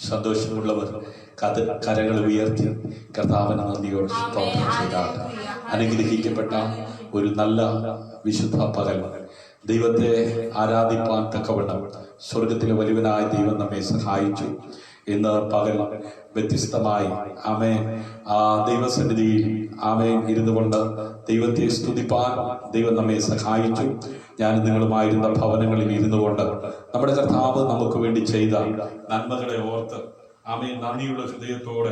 സന്തോഷമുള്ളവർ കരങ്ങൾ ഉയർത്തി കർത്താവിനെ നന്ദിയോട് സ്തോത്രം ചെയ്താൽ അനുഗ്രഹിക്കപ്പെട്ട ഒരു നല്ല വിശുദ്ധ പകൽ ദൈവത്തെ ആരാധിപ്പാൻ തക്കവണ്ണം സ്വർഗത്തിലെ വലുവനായ ദൈവം നമ്മെ സഹായിച്ചു. ഇന്ന് പകൽ വ്യത്യസ്തമായി ആമേൻ ദൈവസന്നിധിയിൽ ആമേൻ ഇരുന്നു കൊണ്ട് ദൈവത്തെ സ്തുതിപ്പാൻ ദൈവം നമ്മെ സഹായിച്ചു. ഞാൻ നിങ്ങളുമായിരുന്ന ഭവനങ്ങളിൽ ഇരുന്നു കൊണ്ട് നമ്മുടെ കർത്താവ് നമുക്ക് വേണ്ടി ചെയ്ത നന്മകളെ ഓർത്ത് ആമേൻ നന്ദിയുള്ള ഹൃദയത്തോടെ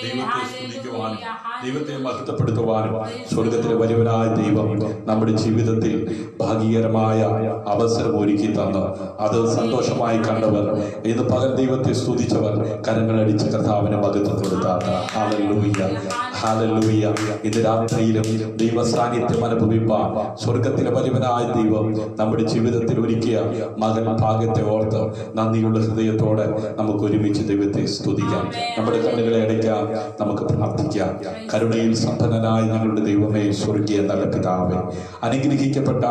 ദൈവത്തെ സ്തുതിക്കുവാനും ദൈവത്തെ മഹത്വപ്പെടുത്തുവാനും സ്വർഗത്തിലെ വലുവനായ ദൈവം നമ്മുടെ ജീവിതത്തിൽ ഭാഗ്യകരമായ അവസരം ഒരുക്കി തന്നു. അത് സന്തോഷമായി കണ്ടവർ ഇന്ന് പകൽ ദൈവത്തെ സ്തുതിച്ചവർ കരങ്ങളടിച്ച് കർത്താവിനെ മഹത്വം കൊടുത്താത്ത ഹല്ലേലൂയ ഹല്ലേലൂയ. ഇന്ന് രാത്രിയിലും ദൈവ സാന്നിധ്യം അനുഭവിപ്പാൻ സ്വർഗത്തിലെ വലുവനായ ദൈവം നമ്മുടെ ജീവിതത്തിൽ ഒരുക്കിയ മകൻ ഭാഗ്യത്തെ ഓർത്ത് നന്ദിയുള്ള ഹൃദയത്തോടെ നമുക്ക് ഒരുമിച്ച് ദൈവത്തെ സ്തുതിക്കാം. നമ്മുടെ കണ്ണുകളെ അടയ്ക്കാം, നമുക്ക് പ്രാർത്ഥിക്കാം. കരുണയിൽ സമ്പന്നനായ ഞങ്ങളുടെ ദൈവമേ, സ്വർഗീയ നല്ല പിതാവേ, അനുഗ്രഹിക്കപ്പെട്ട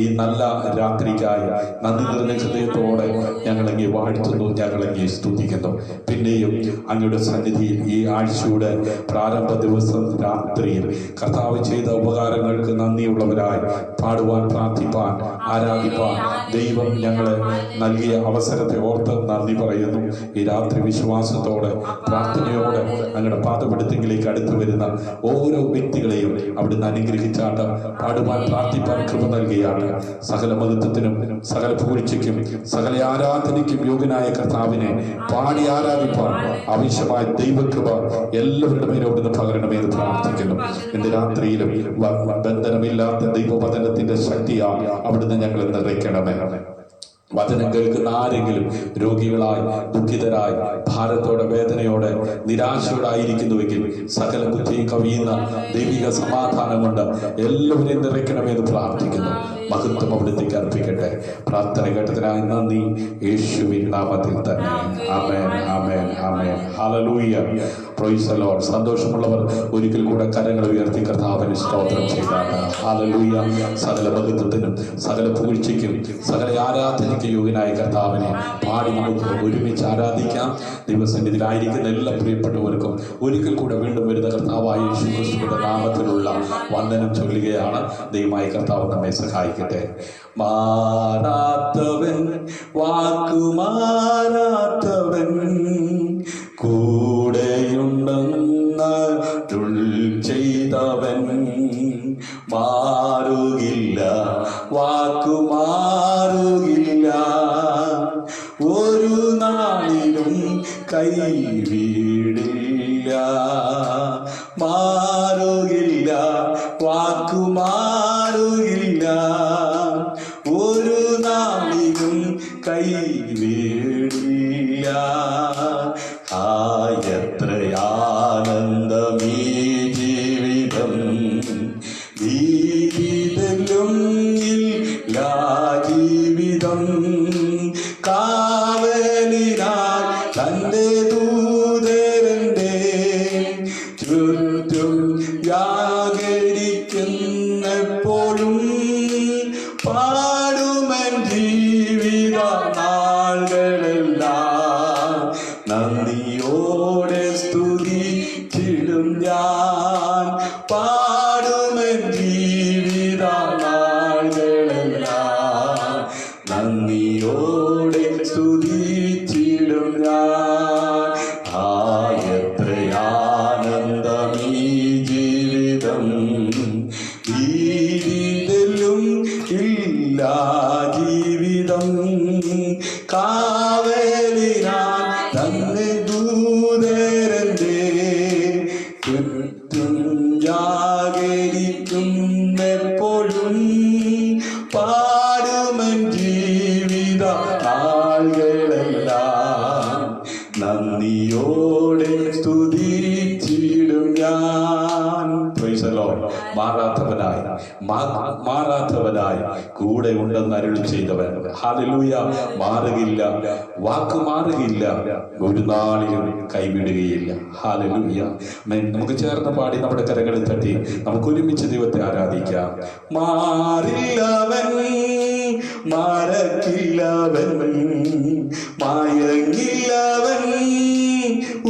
ഈ നല്ല രാത്രിക്കായി നന്ദി നിറഞ്ഞ ഹൃദയത്തോടെ ഞങ്ങളങ്ങേ വാഴ്ത്തുന്നു, ഞങ്ങളങ്ങേ സ്തുതിക്കുന്നു. പിന്നെയും അങ്ങയുടെ സന്നിധിയിൽ ഈ ആഴ്ചയുടെ പ്രാരംഭ ദിവസം രാത്രിയിൽ കർത്താവ് ചെയ്ത ഉപകാരങ്ങൾക്ക് നന്ദിയുള്ളവരായി പാടുവാൻ, പ്രാർത്ഥിപ്പാൻ, ആരാധിപ്പാൻ ദൈവം ഞങ്ങളെ നൽകിയ അവസരത്തെ ഓർത്ത് നന്ദി പറയുന്നു. ഈ രാത്രി വിശ്വാസത്തോടെ പ്രാർത്ഥനയോടെ അങ്ങയുടെ പാദപീഠത്തിലേക്ക് അടുത്തു വരുന്ന ഓരോ വ്യക്തികളെയും അവിടുന്ന് അനുഗ്രഹിച്ചാട്ട് പാടുവാൻ, പ്രാർത്ഥിപ്പാൻ കൃപ നൽകിയാണ്. സകല മഹത്വത്തിനും സകല പൂഴ്ചയ്ക്കും സകല ആരാധനയ്ക്കും യോഗ്യനായ കർത്താവിനെ പാടി ആരാധിപ്പാൻ ആവശ്യമായ ദൈവകൃപ എല്ലാവരുടെ മേലും അവിടുന്ന് പകരണമെന്ന് പ്രാർത്ഥിക്കുന്നു. ഇന്ന് രാത്രിയിലും ബന്ധനമില്ലാത്ത ദൈവവചനത്തിന്റെ ശക്തിയാൽ അവിടുന്ന് ഞങ്ങളെ നിറയ്ക്കണമേ. വചനം കേൾക്കുന്ന ആരെങ്കിലും രോഗികളായി, ദുഃഖിതരായി, ഭാരത്തോടെ, വേദനയോടെ, നിരാശയോടായിരിക്കുന്നുവെങ്കിൽ സകല ബുദ്ധിയും കവിയുന്ന ദൈവിക സമാധാനം കൊണ്ട് എല്ലാവരെയും നിറയ്ക്കണമെന്ന് പ്രാർത്ഥിക്കുന്നു. മഹത്വം അവിടുത്തേക്ക് അർപ്പിക്കട്ടെ. പ്രാർത്ഥന കേട്ടതിനായി നന്ദി, യേശുവിൻ നാമത്തിൽ തന്നെ. ആമേൻ ആമേൻ ആമേൻ. ഹല്ലേലൂയ. Praise the lord. സന്തോഷമുള്ളവർ ഒരിക്കൽ കൂടെ കരങ്ങൾ ഉയർത്തി കർത്താവിന് സ്തോത്രം ചെയ്താണ്. ഹല്ലേലൂയ. സകല മഹത്വത്തിനും സകല പൂഴ്ചയ്ക്കും സകല ആരാധനയ്ക്കും യോഗ്യനായ കർത്താവിനെ പാടി നമുക്ക് ഒരുമിച്ച് ആരാധിക്കാം. ദൈവസന്നിധിയിലായിരിക്കുന്ന എല്ലാ പ്രിയപ്പെട്ടവർക്കും ഒരിക്കൽ കൂടെ വീണ്ടും വരുന്ന കർത്താവായ യേശു ക്രിസ്തുവിന്റെ നാമത്തിലുള്ള വന്ദനം ചൊല്ലുകയാണ്. ദൈവമായ കർത്താവ് നമ്മെ സഹായിക്കട്ടെ. മാറാത്തവൻ, വാക്കുമാറാത്തവൻ, കൂടെയുണ്ടെന്നരുൾ ചെയ്തവൻ, മാറുകില്ല, വാക്കുമാറുകില്ല, ഒരു നാളിലും കൈവിടില്ല. മാറുകില്ല, വാക്കുമാറുകില്ല, ഒരു നാളിലും കൈവിടില്ല. എത്രയാനന്ദമീ ജീവിതം, ജീവിതം ഇല്ല ജീവിതം, കാവലിനാൽ തന്റെ ദൂതരന്റെ ചുറ്റും വ്യാകരിക്കുന്നെപ്പോഴും പാടുമൻ ജീവിത നാളുകളെല്ലാം. നന്ദിയോടെ സ്തുതിച്ചിടും ഞാൻ, പാടുമൻ ജീവിത നാളുകളെല്ലാം. നന്ദിയോടെ സ്തുതിച്ചിടും ഞാൻ. എത്രയാനന്ദമീ ജീവിതം, ജീവിതം ഇല്ല ജീവിതം, കാവലിനാൽ തന്നെ ദൂതരന്റെ ചുറ്റും ജാഗരിക്കുന്നെപ്പോഴും പാടുമൻ ജീവിത നാളുകളെല്ലാം. നന്ദിയോടെ സ്തുതിച്ചിടും ഞാൻ. Price the Lord. മാറാത്തവനായി കൂടെ ഉണ്ടെന്ന് അരുളി ചെയ്തവൻ. ഹല്ലേലൂയ. മാറുകില്ല, വാക്ക് മാറുകില്ല, ഒരു നാളിലും കൈവിടുകയില്ല. ഹല്ലേലൂയ. നമുക്ക് ചേർന്ന് പാടി നമ്മുടെ കരങ്ങളിൽ തട്ടി നമുക്ക് ഒരുമിച്ച് ദൈവത്തെ ആരാധിക്കാം. മാറില്ലവൻ, മറക്കില്ലവൻ, മയങ്ങില്ലവൻ,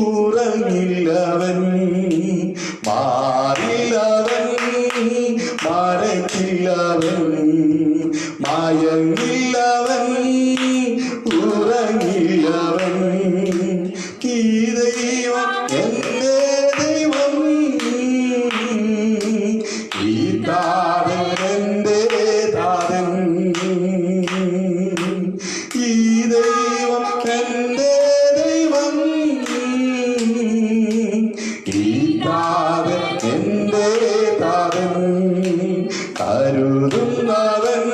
ഉറങ്ങില്ലവൻ, മാറില്ലവൻ, മറക്കില്ലവൻ, മയങ്ങില്ലവൻ, ഉറങ്ങില്ലവൻ. ഈ ദൈവം എന്റെ ദൈവം, ഈ താരൻ എന്റെ താരൻ, ഈ ദൈവം എന്റെ ദൈവം, ഈ താരൻ എന്റെ താരൻ. കരുതുന്നവൻ,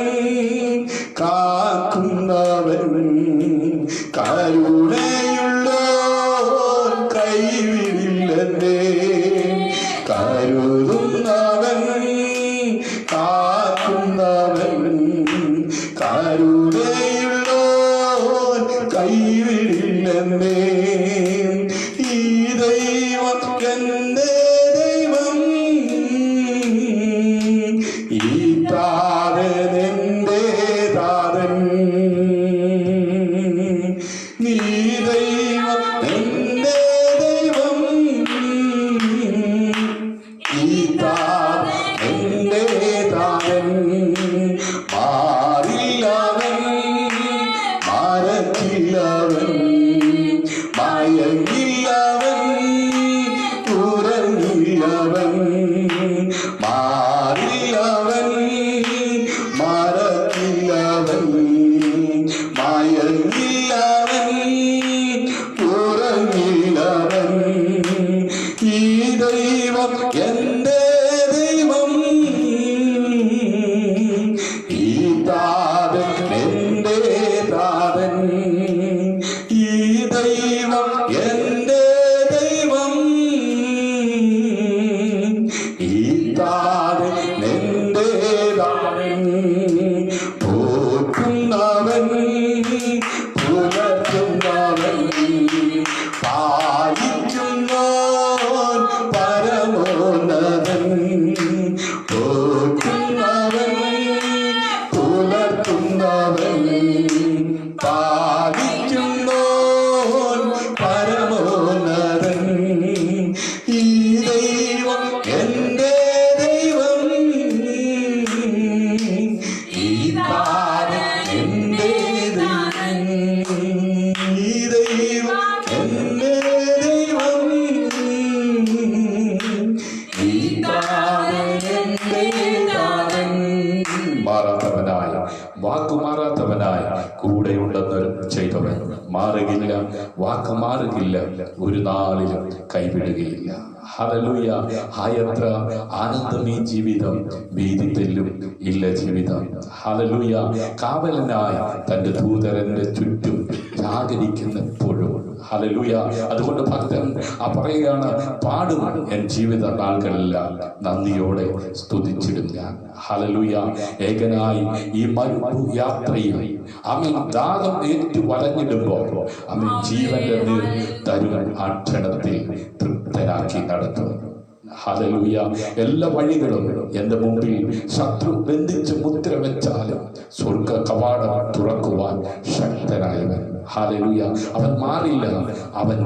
കാക്കുന്നവൻ, കരുണയുള്ളോൻ കൈവിടില്ലെന്നേ. കരുതുന്നവൻ, കാക്കുന്നവൻ, കരുണയുള്ളോൻ കൈവിടില്ലെന്നേ. ഈ ദൈവം എന്റെ ദൈവം, ഈ താരൻ എന്റെ താരൻ. നീ ദൈവം എന്റെ ദൈവം, ഈ താരൻ എന്റെ താരൻ. മാറില്ലവൻ, മറക്കില്ലവൻ, മയങ്ങില്ലവൻ, ഉറങ്ങില്ലവൻ, മാറില്ലവൻ, മറക്കില്ലവൻ, മയങ്ങില്ലവൻ, ഉറങ്ങില്ലവൻ. ഈ ദൈവം എന്റെ ദൈവം, ഈ താരൻ എന്റെ താരൻ. ഈ ദൈവം എന്റെ ദൈവം, ഈ താരൻ എന്റെ താരൻ. പോറ്റുന്നവൻ, പുലർത്തുന്നവൻ, പാലിക്കുന്നവൻ പരമോന്നതൻ. പോറ്റുന്നവൻ, പുലർത്തുന്നവൻ, പാലിക്കുന്നവൻ പരമോന്നതൻ. ഈ ദൈവം എന്റെ ദൈവം, ഈ താരൻ എന്റെ ദൈവം. ഈ ദൈവം എന്റെ ദൈവം, ഈ താരൻ എന്റെ താരൻ. മാറാത്തവനായ, വാക്കുമാറാത്തവനായ, കൂടെയുണ്ടെന്ന് ചെയ്തവൻ മാറുകില്ല, വാക്ക് മാറുകില്ല, ഒരു നാളിലും കൈവിടുകയില്ല. ഹല്ലേലൂയ. എത്ര ആനന്ദമീ ജീവിതം, ഭീതിത്തെല്ലും ഇല്ല ജീവിതം. ഹല്ലേലൂയ. കാവലനായ തന്റെ ദൂതരന്റെ ചുറ്റും ജാഗരിക്കുന്നപ്പോഴും. ഹല്ലേലൂയ. അതുകൊണ്ട് ഭക്തൻ പറയുകയാണ്, പാടും എൻ ജീവിത നാളുകളെല്ലാം നന്ദിയോടെ സ്തുതിച്ചിടും ഞാൻ. ഹല്ലേലൂയ. ഏകനായി ഈ യാത്രയിൽ അവൻ ദാഹം ഏറ്റു വലഞ്ഞിടുമ്പോൾ അവൻ ജീവന്റെ നീർ തരും ആ ക്ഷണത്തിൽ തൃപ്തരാക്കി നടത്തും. ഹല്ലേലൂയ. എല്ലാ വഴികളും എന്റെ മുമ്പിൽ ശത്രു ബന്ധിച്ച് മുദ്ര വെച്ചാലും സ്വർഗ കവാടം തുറക്കുവാൻ ശക്തനായവൻ. ഹല്ലേലൂയ. അവൻ മാറില്ല, അവൻ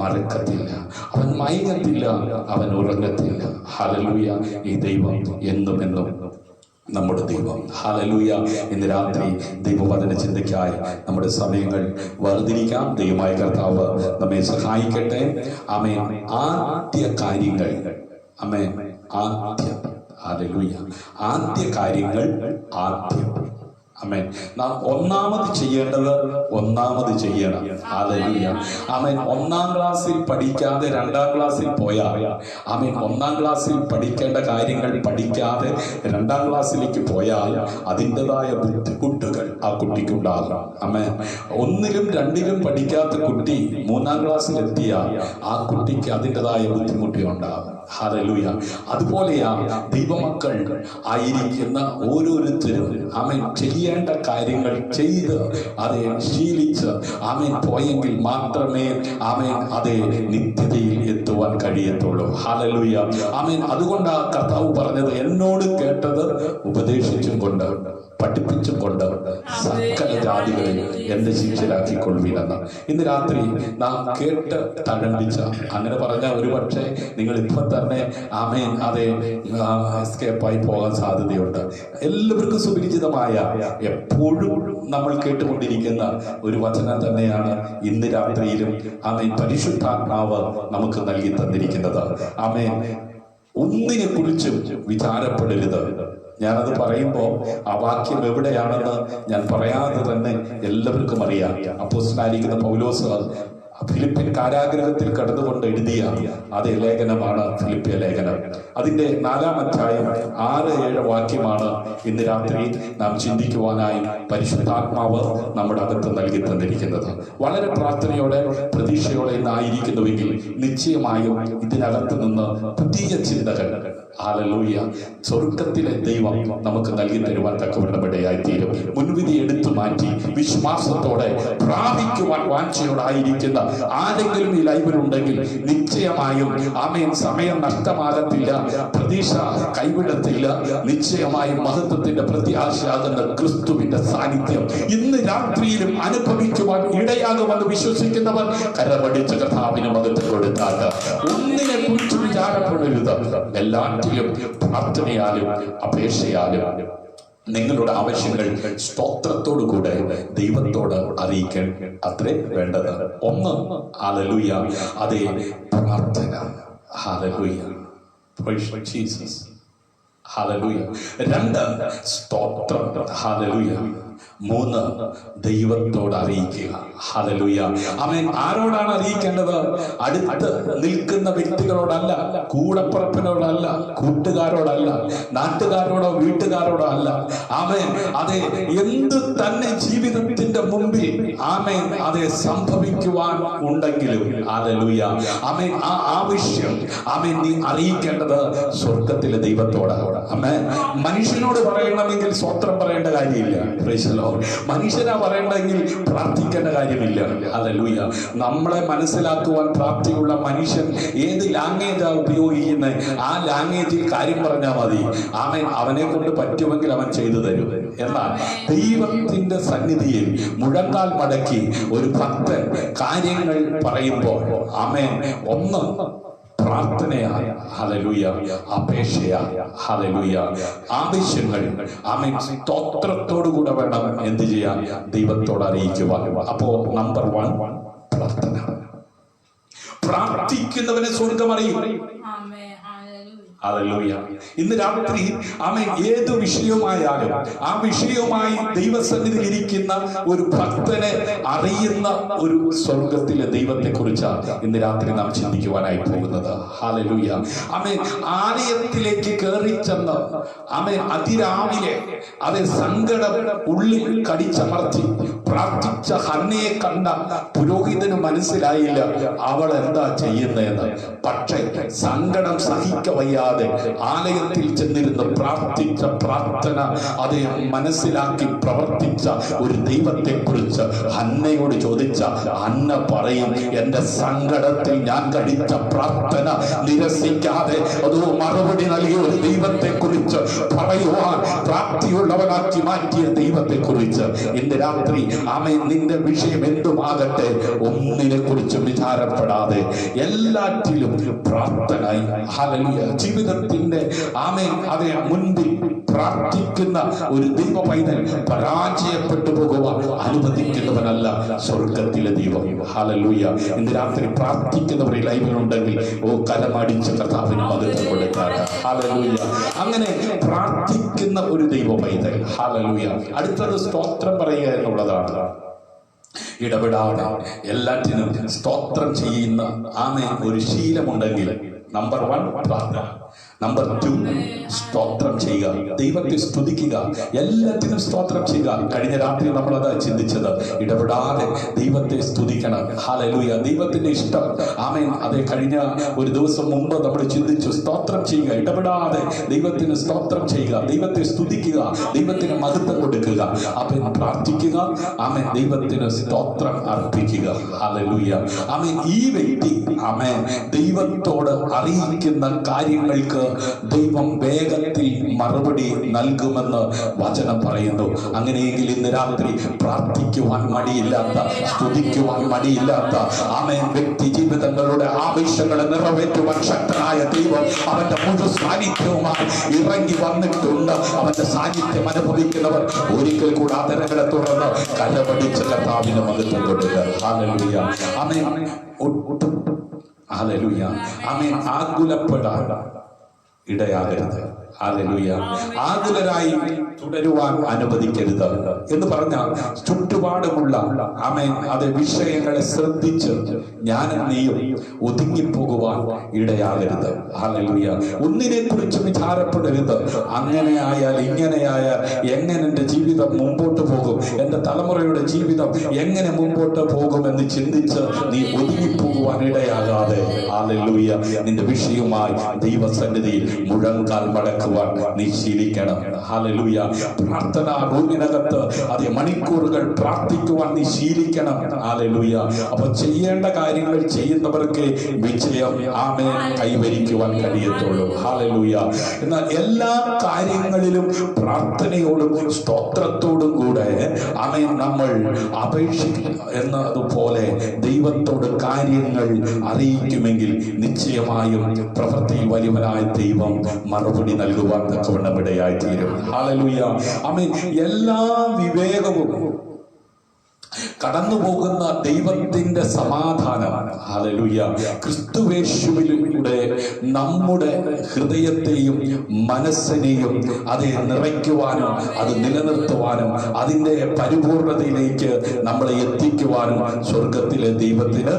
മറക്കത്തില്ല, അവൻ മയങ്ങത്തില്ല, അവൻ ഉറങ്ങത്തില്ല. ഹല്ലേലൂയ. ഈ ദൈവം എന്നും എന്നും നമ്മുടെ ദൈവം. ഹല്ലേലൂയ. ഇന്ന് രാത്രി ദൈവവചന ചിന്തയ്ക്കായി നമ്മുടെ സമയങ്ങൾ വർദ്ധിക്കാം. ദൈവമായ കർത്താവ് നമ്മെ സഹായിക്കട്ടെ. ആമേൻ. ആദ്യ കാര്യങ്ങൾ, ആമേൻ, ആദ്യം. ഹല്ലേലൂയ. ആദ്യ കാര്യങ്ങൾ ആദ്യം. ആമേൻ. നാം ഒന്നാമത് ചെയ്യേണ്ടത് ഒന്നാമത് ചെയ്യണം. ഹല്ലേലൂയ. ആമേൻ. ഒന്നാം ക്ലാസ്സിൽ പഠിക്കാതെ രണ്ടാം ക്ലാസ്സിൽ പോയാൽ, ആമേൻ, ഒന്നാം ക്ലാസ്സിൽ പഠിക്കേണ്ട കാര്യങ്ങൾ പഠിക്കാതെ രണ്ടാം ക്ലാസ്സിലേക്ക് പോയാൽ അതിൻ്റെതായ ബുദ്ധിമുട്ടുകൾ ആ കുട്ടിക്കുണ്ടാകാം. ആമേൻ. ഒന്നിലും രണ്ടിലും പഠിക്കാത്ത കുട്ടി മൂന്നാം ക്ലാസ്സിൽ എത്തിയാൽ ആ കുട്ടിക്ക് അതിൻ്റെതായ ബുദ്ധിമുട്ടുണ്ടാകും. ഹല്ലേലൂയ. അതുപോലെയാണ് ദൈവമക്കൾ ആയിരിക്കുന്ന ഓരോരുത്തരും ആമേൻ ചെയ്യേണ്ട കാര്യങ്ങൾ ചെയ്ത് അതേ ശീലിച്ച് ആമേൻ പോയെങ്കിൽ മാത്രമേ ആമേൻ അതേ നിത്യതയിൽ എത്തുവാൻ കഴിയത്തുള്ളൂ. ഹല്ലേലൂയ. ആമേൻ. അതുകൊണ്ടാണ് കർത്താവ് പറഞ്ഞത്, എന്നോട് കേട്ടത് ഉപദേശിച്ചും കൊണ്ട് പഠിപ്പിച്ചും കൊണ്ട് സകല ജാതികളിൽ എന്റെ ശിഷ്യരാക്കിക്കൊള്ളുവിനെന്ന്. ഇന്ന് രാത്രി നാം കേട്ട് തഴമ്പിച്ച, അങ്ങനെ പറഞ്ഞാൽ ഒരു പക്ഷേ നിങ്ങൾ ഇപ്പം തന്നെ ആമേൻ അതെ എസ്കേപ്പായി പോകാൻ സാധ്യതയുണ്ട്. എല്ലാവർക്കും സുപരിചിതമായ, എപ്പോഴും നമ്മൾ കേട്ടുകൊണ്ടിരിക്കുന്ന ഒരു വചനം തന്നെയാണ് ഇന്ന് രാത്രിയിലും ആമേൻ പരിശുദ്ധാത്മാവ് നമുക്ക് നൽകി തന്നിരിക്കുന്നത്. ആമേൻ ഒന്നിനെ കുറിച്ചും വിചാരപ്പെടരുത്. ഞാനത് പറയുമ്പോൾ ആ വാക്യം എവിടെയാണെന്ന് ഞാൻ പറയാതെ തന്നെ എല്ലാവർക്കും അറിയാം. അപ്പോസ്തലനായിരിക്കുന്ന പൗലോസ് ഫിലിപ്പിൻ കാരാഗ്രഹത്തിൽ കടന്നുകൊണ്ട് എഴുതിയ അതേ ലേഖനമാണ് ഫിലിപ്പിയ ലേഖനം. അതിന്റെ 4-ാം അധ്യായം 6-7 വാക്യമാണ് ഇന്ന് രാത്രി നാം ചിന്തിക്കുവാനായി പരിശുദ്ധാത്മാവ് നമ്മുടെ അകത്ത് നൽകി തന്നിരിക്കുന്നത്. വളരെ പ്രാർത്ഥനയോടെ പ്രതീക്ഷയോടെ ഇന്നായിരിക്കുന്നുവെങ്കിൽ നിശ്ചയമായും ഇതിനകത്ത് നിന്ന് പുതിയ ചിന്തകൾ ഹല്ലേലൂയ സ്വർഗത്തിലെ ദൈവം നമുക്ക് നൽകി തരുവാൻ തക്കവണ്ണമിടയായിത്തീരും. മുൻവിധി എടുത്തു മാറ്റി വിശ്വാസത്തോടെ പ്രാപിക്കുവാൻ വാഞ്ചയോടായിരിക്കുന്ന ആരെങ്കിലും ഈ ലൈവിലുണ്ടെങ്കിൽ നിശ്ചയമായും ആമേൻ സമയം നഷ്ടമാകത്തില്ല, പ്രതീക്ഷ കൈവിടത്തില്ല. നിശ്ചയമായും മഹത്വത്തിന്റെ പ്രത്യാശയാകുന്ന ക്രിസ്തുവിന്റെ സാന്നിധ്യം ഇന്ന് രാത്രിയിലും അനുഭവിക്കുവാൻ ഇടയാകുമെന്ന് വിശ്വസിക്കുന്നവർ കരമടിച്ച കർത്താവിന് മഹത്വം കൊടുത്താൽ ഒന്നിനെ കുറിച്ച് വിചാരപ്പെടരുത്. എല്ലാറ്റിലും പ്രാർത്ഥനയാലും അപേക്ഷയാലും നിങ്ങളുടെ ആവശ്യങ്ങൾ സ്തോത്രത്തോടു കൂടെ ദൈവത്തോട് അറിയിക്കാൻ അത്രേ വേണ്ടത്. ഒന്ന് ഹല്ലേലൂയ, അതേ പ്രാർത്ഥന. Hallelujah, price Jesus. ഹല്ലേലൂയ. 2 സ്തോത്രം. ഹല്ലേലൂയ. 3 ദൈവത്തോട് അറിയിക്കുക. ഹല്ലേലൂയ. ആമേൻ. ആരോടാണ് അറിയിക്കേണ്ടത്? അടുത്ത് നിൽക്കുന്ന വ്യക്തികളോടല്ല, കൂടപ്പുറപ്പിനോടല്ല, കൂട്ടുകാരോടല്ല, നാട്ടുകാരോടോ വീട്ടുകാരോടോ അല്ല. ആമേൻ. അതെ, എന്ത് തന്നെ ജീവിതത്തിന്റെ മുമ്പിൽ ആമേൻ അതെ സംഭവിക്കുവാൻ ഉണ്ടെങ്കിലും ഹല്ലേലൂയ ആമേൻ ആ ആവശ്യം ആമേൻ നീ അറിയിക്കേണ്ടത് സ്വർഗത്തിലെ ദൈവത്തോടാണ്. ആമേൻ. മനുഷ്യനോട് പറയണമെങ്കിൽ സ്തോത്രം പറയേണ്ട കാര്യമില്ല. Price the Lord. മനുഷ്യനാ പറയണമെങ്കിൽ പ്രാർത്ഥിക്കേണ്ട കാര്യമില്ല. ഹല്ലേലൂയ. നമ്മളെ മനസ്സിലാക്കുവാൻ പ്രാപ്തിയുള്ള മനുഷ്യൻ ഏത് ലാംഗ്വേജാ ഉപയോഗിക്കുന്നത് ആ ലാംഗ്വേജിൽ കാര്യം പറഞ്ഞാൽ മതി. ആമേൻ. അവനെ കൊണ്ട് പറ്റുമെങ്കിൽ അവൻ ചെയ്തു തരും. എന്നാൽ ദൈവത്തിന്റെ സന്നിധിയിൽ മുഴങ്കാൽ മടക്കി ഒരു ഭക്തൻ കാര്യങ്ങൾ പറയുമ്പോൾ ആമേൻ ഒന്ന് പ്രാർത്ഥനയായ ഹല്ലേലൂയ, അപേക്ഷയായ ഹല്ലേലൂയ, ആവശ്യങ്ങൾ ആമേൻ സ്തോത്രത്തോടുകൂടെ വേണം എന്ത് ചെയ്യാൻ? ദൈവത്തോട് അറിയിക്കുവാൻ. അപ്പോ നമ്പർ 1 പ്രാർത്ഥന. പ്രാർത്ഥിക്കുന്നവനെ സ്വർഗം അറിയും. ഹല്ലേലൂയ. ഇന്ന് രാത്രി ആമേൻ ഏത് വിഷയമായാലും ആ വിഷയവുമായി ദൈവസന്നിധിയിൽ ഇരിക്കുന്ന ഒരു ഭക്തനെ അറിയുന്ന ഒരു സ്വർഗത്തിലെ ദൈവത്തെ കുറിച്ചാണ് ഇന്ന് രാത്രി നാം ചിന്തിക്കുവാനായി പോകുന്നത്. ഹല്ലേലൂയ. ആമേൻ. ആലയത്തിലേക്ക് കയറി ചെന്ന് ആമേൻ അതിരാവിലെ അതേ സങ്കടം ഉള്ളിൽ കടിച്ചമർത്തി പ്രാർത്ഥിച്ച ഹന്നയെ കണ്ട പുരോഹിതന് മനസ്സിലായില്ല അവൾ എന്താ ചെയ്യുന്നതെന്ന്. പക്ഷേ സങ്കടം സഹിക്കവയ്യ ആലയത്തിൽ ചെന്നിരുന്ന് പ്രാർത്ഥിച്ച പ്രാർത്ഥന അതേ മനസ്സിലാക്കി പ്രവർത്തിച്ച ഒരു ദൈവത്തെ കുറിച്ച് ഹന്നയോട് ചോദിച്ച ഹന്ന പറയും, എന്റെ സങ്കടത്തിൽ ഞാൻ കഴിച്ച പ്രാർത്ഥന നിരസിക്കാതെ അതോ മറുപടി നൽകിയ ഒരു ദൈവത്തെ കുറിച്ച് പറയുവാൻ പ്രാപ്തിയുള്ളവനാക്കി മാറ്റിയ ദൈവത്തെ കുറിച്ച് ഇന്ന് രാത്രി ആമേൻ നിന്റെ വിഷയം എന്തുമാകട്ടെ ഒന്നിനെ കുറിച്ചും വിചാരപ്പെടാതെ എല്ലാറ്റിലും പ്രാർത്ഥന. ഹല്ലേലൂയ. ജീവിതത്തിന്റെ ആമേൻ അതേ മുൻപിൽ പ്രാർത്ഥിക്കുന്ന ഒരു ദൈവ പൈതൽ പരാജയപ്പെട്ടു പോകുവാൻ അനുവദിക്കുന്നവനല്ല സ്വർഗത്തിലെ ദൈവം. ഹല്ലേലൂയ. ഇന്ന് രാത്രി പ്രാർത്ഥിക്കുന്നവർ ഈ ലൈവിലുണ്ടെങ്കിൽ കലമടിച്ച് കർത്താവിന് മഹത്വം കൊടുക്കാൻ. ഹല്ലേലൂയ. അങ്ങനെ പ്രാർത്ഥിക്കുന്ന ഒരു ദൈവ പൈതൽ. ഹല്ലേലൂയ. അടുത്തത് സ്തോത്രം പറയുക എന്നുള്ളതാണ്. ഇടപെടാതെ എല്ലാറ്റിനും സ്തോത്രം ചെയ്യുന്ന ആമേൻ ഒരു ശീലമുണ്ടെങ്കിൽ നമ്പർ 1 പ്രാർത്ഥന, നമ്പർ 2 സ്തോത്രം ചെയ്യുക, ദൈവത്തെ സ്തുതിക്കുക, എല്ലാത്തിനും സ്തോത്രം ചെയ്യുക. കഴിഞ്ഞ രാത്രി നമ്മളത് ചിന്തിച്ചത് ഇടപെടാതെ ദൈവത്തെ സ്തുതിക്കണം. ഹല്ലേലൂയ. ദൈവത്തിന്റെ ഇഷ്ടം ആമേൻ അതെ കഴിഞ്ഞ ഒരു ദിവസം മുമ്പ് നമ്മൾ ചിന്തിച്ചു സ്തോത്രം ചെയ്യുക, ഇടപെടാതെ ദൈവത്തിന് സ്തോത്രം ചെയ്യുക, ദൈവത്തെ സ്തുതിക്കുക, ദൈവത്തിന് മഹത്വം കൊടുക്കുക, ആമേൻ പ്രാർത്ഥിക്കുക, ആമേൻ ദൈവത്തിന് സ്തോത്രം അർപ്പിക്കുക. ഹല്ലേലൂയ. ആമേൻ. ഈ വ്യക്തി ആമേൻ ദൈവത്തോട് അറിയിക്കുന്ന കാര്യങ്ങൾക്ക് ദൈവം വേഗത്തിൽ മറുപടി നൽകുമെന്ന് വചനം പറയുന്നു. അങ്ങനെയെങ്കിൽ ഇന്ന് രാത്രി പ്രാർത്ഥിക്കുവാൻ മടിയില്ലാത്ത, സ്തുതിക്കുവാൻ മടിയില്ലാത്ത, ആമേൻ, വ്യക്തി ജീവിതങ്ങളുടെ ആവശ്യങ്ങളെ നിറവേറ്റുവാൻ ശക്തനായ ദൈവം അവന്റെ മുഴു സാന്നിധ്യവുമായി ഇറങ്ങി വന്നിട്ടുണ്ട്. അവന്റെ സാന്നിധ്യം അനുഭവിക്കുന്നവർ ഒരിക്കൽ കൂടെ ആദരങ്ങളെ തുറന്ന് കരപടിച്ച കർത്താവിന് മഹത്വം കൊടുക്കുക. ഹല്ലേലൂയ. ആമേൻ. ഹല്ലേലൂയ. ആമേൻ. ആകുലപ്പെടാൻ ഇടയാകരുത്. ഹല്ലേലൂയ. ആകുലരായി തുടരുവാൻ അനുവദിക്കരുത് എന്ന് പറഞ്ഞാൽ ചുറ്റുപാടുമുള്ള ആമേൻ അതെ വിഷയങ്ങളെ ശ്രദ്ധിച്ച് ഞാനും നീയും ഒതുങ്ങിപ്പോകുവാൻ ഇടയാകരുത്. ഹല്ലേലൂയ. ഒന്നിനെ കുറിച്ച് വിചാരപ്പെടരുത്. അങ്ങനെയായാൽ ഇങ്ങനെയായാൽ എങ്ങനെ എൻ്റെ ജീവിതം മുമ്പോട്ട് പോകും, എൻ്റെ തലമുറയുടെ ജീവിതം എങ്ങനെ മുമ്പോട്ട് പോകുമെന്ന് ചിന്തിച്ച് നീ ഒതുങ്ങിപ്പോകുവാൻ ഇടയാകാതെ ഹല്ലേലൂയ നിന്റെ വിഷയവുമായി ദൈവസന്നിധിയിൽ മുഴങ്കാൽ മടക്കുവാൻ നീ ശീലിക്കണം. ഹല്ലേലൂയ. പ്രാർത്ഥനാ റൂമിനകത്ത് അതേ മണിക്കൂറുകൾ പ്രാർത്ഥിക്കുവാൻ നീ ശീലിക്കണം. ഹല്ലേലൂയ. അപ്പൊ ചെയ്യേണ്ട കാര്യങ്ങൾ ചെയ്യുന്നവർക്ക് വിജയം ആമേൻ കൈവരിക്കുവാൻ കഴിയത്തുള്ളൂ. ഹല്ലേലൂയ. എന്നാൽ എല്ലാ കാര്യങ്ങളിലും പ്രാർത്ഥനയോടും സ്തോത്രത്തോടും കൂടെ ആമേൻ നമ്മൾ അപേക്ഷിക്കുക എന്നതുപോലെ ദൈവത്തോട് കാര്യങ്ങൾ അറിയിക്കുമെങ്കിൽ നിശ്ചയമായും പ്രവൃത്തിയിൽ വലിയവനായ ദൈവം മറുപടി നൽകുവാൻ തക്കവണ്ണം ഇടയായി തീരും. ഹല്ലേലൂയ. ആമേൻ. എല്ലാ വിവേകവും കടന്നു പോകുന്ന ദൈവത്തിന്റെ സമാധാനം ഹല്ലേലൂയ ക്രിസ്തുവേശുവിലൂടെ നമ്മുടെ ഹൃദയത്തെയും മനസ്സിനെയും അതെ നിറയ്ക്കുവാനും അത് നിലനിർത്തുവാനും അതിന്റെ പരിപൂർണതയിലേക്ക് നമ്മളെ എത്തിക്കുവാനും സ്വർഗത്തിലെ ദൈവത്തിന്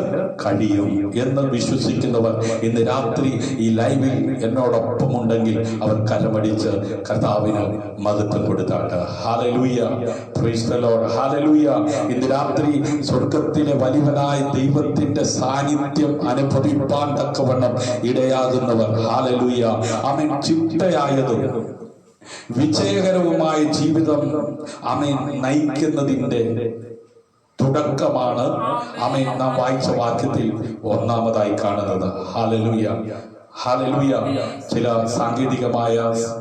കഴിയും എന്ന് വിശ്വസിക്കുന്നവർ ഇന്ന് രാത്രി ഈ ലൈവിൽ എന്നോടൊപ്പം ഉണ്ടെങ്കിൽ അവർ കരമടിച്ച് കർത്താവിന് മഹത്വം കൊടുത്താട്ട്. ഹല്ലേലൂയ. Praise the lord. ഹല്ലേലൂയ. ഇന്ന് രാത്രി സ്വർഗത്തിലെ വലിയവനായ ദൈവത്തിന്റെ സാന്നിധ്യം അനുഭവിപ്പാൻ തക്കവണ്ണം ഇടയാകുന്നവർ ഹല്ലേലൂയ ആമേൻ ചിട്ടയായതും വിജയകരവുമായ ജീവിതം ആമേൻ നയിക്കുന്നതിന്റെ തുടക്കമാണ് ആമേൻ നാം വായിച്ച വാക്യത്തിൽ ഒന്നാമതായി കാണുന്നത്. ഹല്ലേലൂയ. ഹല്ലേലൂയ. ചില സാങ്കേതികമായ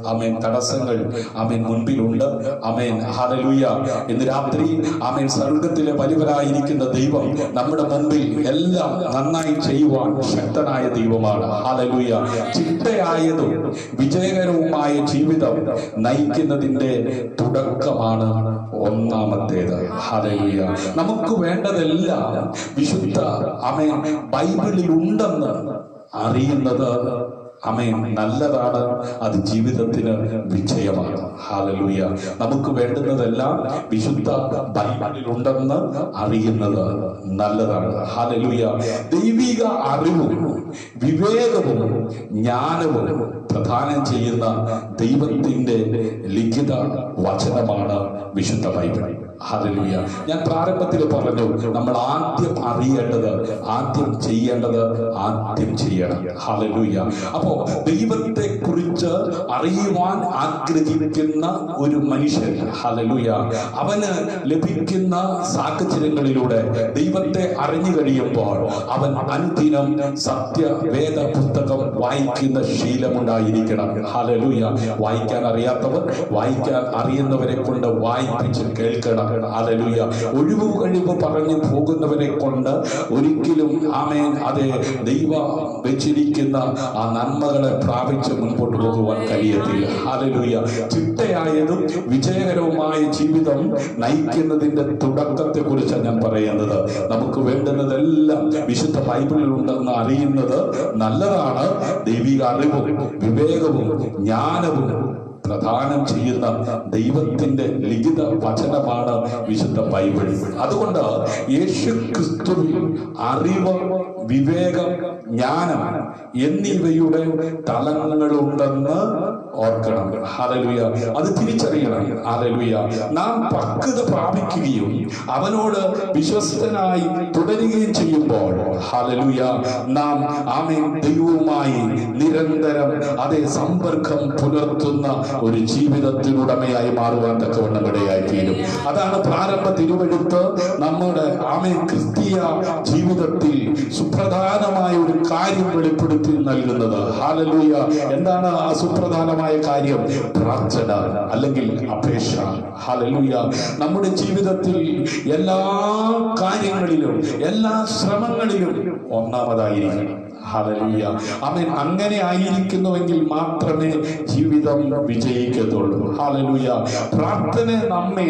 ആമേൻ തടസ്സങ്ങൾ ആമേൻ മുൻപിലുണ്ട്. ആമേൻ. ഹല്ലേലൂയ. ഇന്ന് രാത്രി ആമേൻ സ്വർഗത്തിലെ വലിയവനായിരിക്കുന്ന ദൈവം നമ്മുടെ മുൻപിൽ എല്ലാം നന്നായി ചെയ്യുവാൻ ശക്തനായ ദൈവമാണ്. ഹല്ലേലൂയ. ചിട്ടയായതും വിജയകരവുമായ ജീവിതം നയിക്കുന്നതിന്റെ തുടക്കമാണ് ഒന്നാമത്തേത്. ഹല്ലേലൂയ. നമുക്ക് വേണ്ടതെല്ലാം വിശുദ്ധ ആമേൻ ബൈബിളിൽ ഉണ്ടെന്ന് അറിയുന്നത് ആമേൻ നല്ലതാണ്. അത് ജീവിതത്തിന് വിജയമാണ്. ഹല്ലേലൂയ. നമുക്ക് വേണ്ടുന്നതെല്ലാം വിശുദ്ധ ബൈബിളിൽ ഉണ്ടെന്ന് അറിയുന്നത് നല്ലതാണ്. ഹല്ലേലൂയ. ദൈവിക അറിവും വിവേകവും ജ്ഞാനവും പ്രദാനം ചെയ്യുന്ന ദൈവത്തിന്റെ ലിഖിത വചനമാണ് വിശുദ്ധ ബൈബിൾ. ഹല്ലേലൂയ. ഞാൻ പ്രാരംഭത്തിൽ പറഞ്ഞു നമ്മൾ ആദ്യം അറിയേണ്ടത്, ആദ്യം ചെയ്യേണ്ടത് ആദ്യം ചെയ്യണം. ഹല്ലേലൂയ. അപ്പോ ദൈവത്തെ കുറിച്ച് അറിയുവാൻ ആഗ്രഹിക്കുന്ന ഒരു മനുഷ്യൻ ഹല്ലേലൂയ അവന് ലഭിക്കുന്ന സാഹചര്യങ്ങളിലൂടെ ദൈവത്തെ അറിഞ്ഞു കഴിയുമ്പോൾ അവൻ അനുദിനം സത്യവേദ പുസ്തകം വായിക്കുന്ന ശീലമുണ്ടായിരിക്കണം. ഹല്ലേലൂയ. വായിക്കാൻ അറിയാത്തവർ വായിക്കാൻ അറിയുന്നവരെ കൊണ്ട് വായിപ്പിച്ച് കേൾക്കണം. ഹല്ലേലൂയ. ഒഴിവ് കഴിവ് പറഞ്ഞു പോകുന്നവരെ കൊണ്ട് ഒരിക്കലും ആമേൻ അതെ ദൈവം വെച്ചിരിക്കുന്ന ആ നന്മകളെ പ്രാപിച്ച് മുൻപോട്ട് പോകുവാൻ കഴിയത്തില്ല. ഹല്ലേലൂയ. ചിട്ടയായതും വിജയകരവുമായ ജീവിതം നയിക്കുന്നതിന്റെ തുടക്കത്തെ കുറിച്ചാണ് ഞാൻ പറയുന്നത്. നമുക്ക് വേണ്ടുന്നതെല്ലാം വിശുദ്ധ ബൈബിളിൽ ഉണ്ടെന്ന് അറിയുന്നത് നല്ലതാണ്. ദൈവിക അറിവും വിവേകവും ജ്ഞാനവും പ്രദാനം ചെയ്യുന്ന ദൈവത്തിന്റെ ലിഖിത വചനമാണ് വിശുദ്ധ ബൈബിൾ. അതുകൊണ്ട് യേശു ക്രിസ്തുവിൽ അറിവ്, വിവേകം, ജ്ഞാനം എന്നിവയുടെ തലങ്ങളുണ്ടെന്ന് ഓർക്കണം. ഹല്ലേലൂയ. അത് തിരിച്ചറിയണം. ഹല്ലേലൂയ. നാം പക്വത പ്രാപിക്കുകയും അവനോട് വിശ്വസ്തനായി തുടരുകയും ചെയ്യുമ്പോൾ ഹല്ലേലൂയ നാം ആമേൻ ദൈവവുമായി നിരന്തരം അതേ സമ്പർക്കം പുലർത്തുന്ന ഒരു ജീവിതത്തിനുടമയായി മാറുവാൻ തക്കവണ്ണം ഇടയായി തീരും. അതാണ് പ്രാരംഭ തിരുവെഴുത്ത് നമ്മുടെ ആമേൻ ക്രിസ്തീയ ജീവിതത്തിൽ സുപ്രധാനമായ ഒരു കാര്യം വെളിപ്പെടുത്തി നൽകുന്നത്. ഹല്ലേലൂയ. എന്താണ് ആ സുപ്രധാനമായ കാര്യം? പ്രാർത്ഥന അല്ലെങ്കിൽ അപേക്ഷ. ഹല്ലേലൂയ. നമ്മുടെ ജീവിതത്തിൽ എല്ലാ കാര്യങ്ങളിലും എല്ലാ ശ്രമങ്ങളിലും ഒന്നാമതായിരിക്കണം. ഹല്ലേലൂയ. ആമേൻ. അങ്ങനെ ആയിരിക്കുന്നുവെങ്കിൽ മാത്രമേ ജീവിതം വിജയിക്കത്തുള്ളൂ. ഹല്ലേലൂയ. പ്രാർത്ഥന നമ്മെ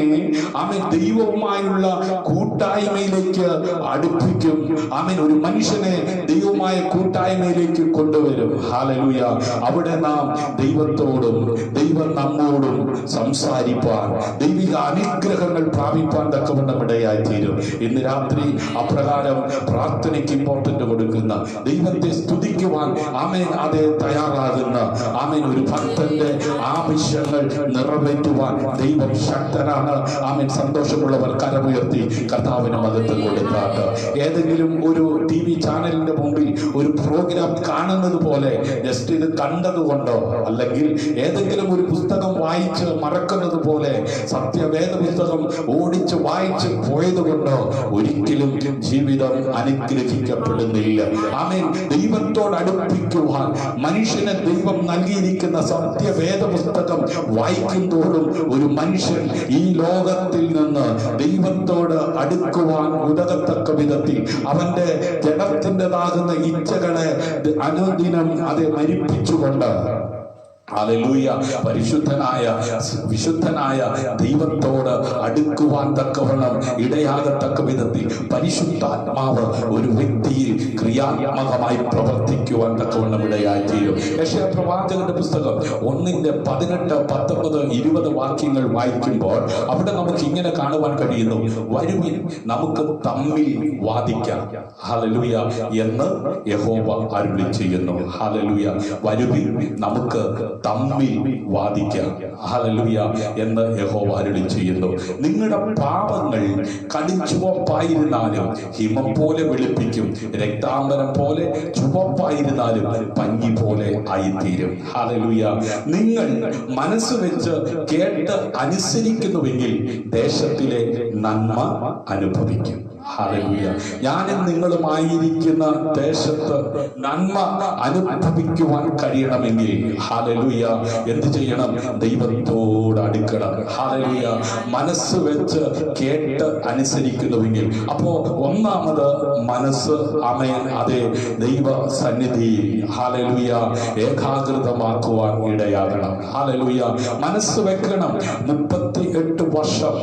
ആമേൻ ദൈവവുമായുള്ള കൂട്ടായ്മയിലേക്ക് അടുപ്പിക്കും. ആമേൻ. ഒരു മനുഷ്യനെ ദൈവവുമായ കൂട്ടായ്മയിലേക്ക് കൊണ്ടുവരും. ഹല്ലേലൂയ. അവിടെ നാം ദൈവത്തോടും ദൈവം നമ്മോടും സംസാരിപ്പാൻ, ദൈവിക അനുഗ്രഹങ്ങൾ പ്രാപിപ്പാൻ തക്കവണ്ണം ഇടയായിത്തീരും. ഇന്ന് രാത്രി അപ്രകാരം പ്രാർത്ഥനയ്ക്ക് ഇമ്പോർട്ടന്റ് കൊടുക്കുന്ന, ദൈവത്തെ സ്തുതിക്കുവാൻ ആമേൻ അതേ തയ്യാറാകുന്ന ആമേൻ ഒരു ഭക്തന്റെ ആവശ്യങ്ങൾ നിറവേറ്റുവാൻ ദൈവം ശക്തനാണ്. ആമേൻ. സന്തോഷമുള്ളവർ കരമുയർത്തി കർത്താവിന് മഹത്വം കൊടുത്താട്ട്. ഏതെങ്കിലും ഒരു TV ചാനലിന്റെ മുമ്പിൽ ഒരു പ്രോഗ്രാം കാണുന്നത് പോലെ ജസ്റ്റ് ഇത് കണ്ടതുകൊണ്ടോ, അല്ലെങ്കിൽ ഏതെങ്കിലും ഒരു പുസ്തകം വായിച്ച് മറക്കുന്നത് പോലെ സത്യവേദ പുസ്തകം ഓടിച്ച് വായിച്ച് പോയത് കൊണ്ടോ ഒരിക്കലും ജീവിതം അനുഗ്രഹിക്കപ്പെടുന്നില്ല. ആമേൻ. ദൈവത്തോട് അടുപ്പിക്കുവാൻ മനുഷ്യന് ദൈവം നൽകിയിരിക്കുന്ന സത്യവേദ പുസ്തകം വായിക്കും തോറും ഒരു മനുഷ്യൻ ഈ ലോകത്തിൽ നിന്ന് ദൈവത്തോട് അടുക്കുവാൻ ഉതകത്തക്ക വിധത്തിൽ അവന്റെ ജഡത്തിൻ്റെതാകുന്ന ഇച്ഛകളെ അനുദിനം അത് മരിപ്പിച്ചുകൊണ്ട് ഹല്ലേലൂയ പരിശുദ്ധനായ വിശുദ്ധനായ ദൈവത്തോട് അടുക്കുവാൻ തക്കവണ്ണം ഇടയാകത്തക്ക വിധത്തിൽ പരിശുദ്ധാത്മാവ് ഒരു വ്യക്തിയിൽ ക്രിയാത്മകമായി പ്രവർത്തിക്കുവാൻ തക്കവണ്ണം ഇടയായിത്തീരും. യെശയ്യാ പ്രവാചകന്റെ പുസ്തകം 1:18, 19, 20 വാക്യങ്ങൾ വായിക്കുമ്പോൾ അവിടെ നമുക്ക് ഇങ്ങനെ കാണുവാൻ കഴിയുന്നു: വരുവിൻ, നമുക്ക് തമ്മിൽ വാദിക്കാം, ഹല്ലേലൂയ എന്ന് യഹോവ അരുളി ചെയ്യുന്നു. ഹല്ലേലൂയ. വരുവിൻ, നമുക്ക് തമ്മിൽ വാദിക്കാം, ഹല്ലേലൂയ എന്ന് യഹോവ അരുളി ചെയ്യുന്നു. നിങ്ങളുടെ പാപങ്ങൾ കടുംചുവപ്പായിരുന്നാലും ഹിമം പോലെ വെളുപ്പിക്കും, രക്താംബരം പോലെ ചുവപ്പായിരുന്നാലും പഞ്ഞി പോലെ ആയിത്തീരും. ഹല്ലേലൂയ. നിങ്ങൾ മനസ്സ് വെച്ച് കേട്ട് അനുസരിക്കുന്നുവെങ്കിൽ ദേശത്തിലെ നന്മ അനുഭവിക്കും. ഹല്ലേലൂയ. ഞാനും നിങ്ങളുമായിരിക്കുന്ന ദേശത്ത് നന്മ അനുഭവിക്കുവാൻ കഴിയണമെങ്കിൽ ഹല്ലേലൂയ എന്ത് ചെയ്യണം? ദൈവത്തോട് അടുക്കണം. ഹല്ലേലൂയ. മനസ്സ് വെച്ച് കേട്ട് അനുസരിക്കുന്നുവെങ്കിൽ, അപ്പോ ഒന്നാമത് മനസ്സ് ആമേൻ അതേ ദൈവ സന്നിധിയിൽ ഹല്ലേലൂയ ഏകാഗ്രതമാക്കുവാൻ ഇടയാകണം. ഹല്ലേലൂയ. മനസ്സ് വെക്കണം. 38 വർഷം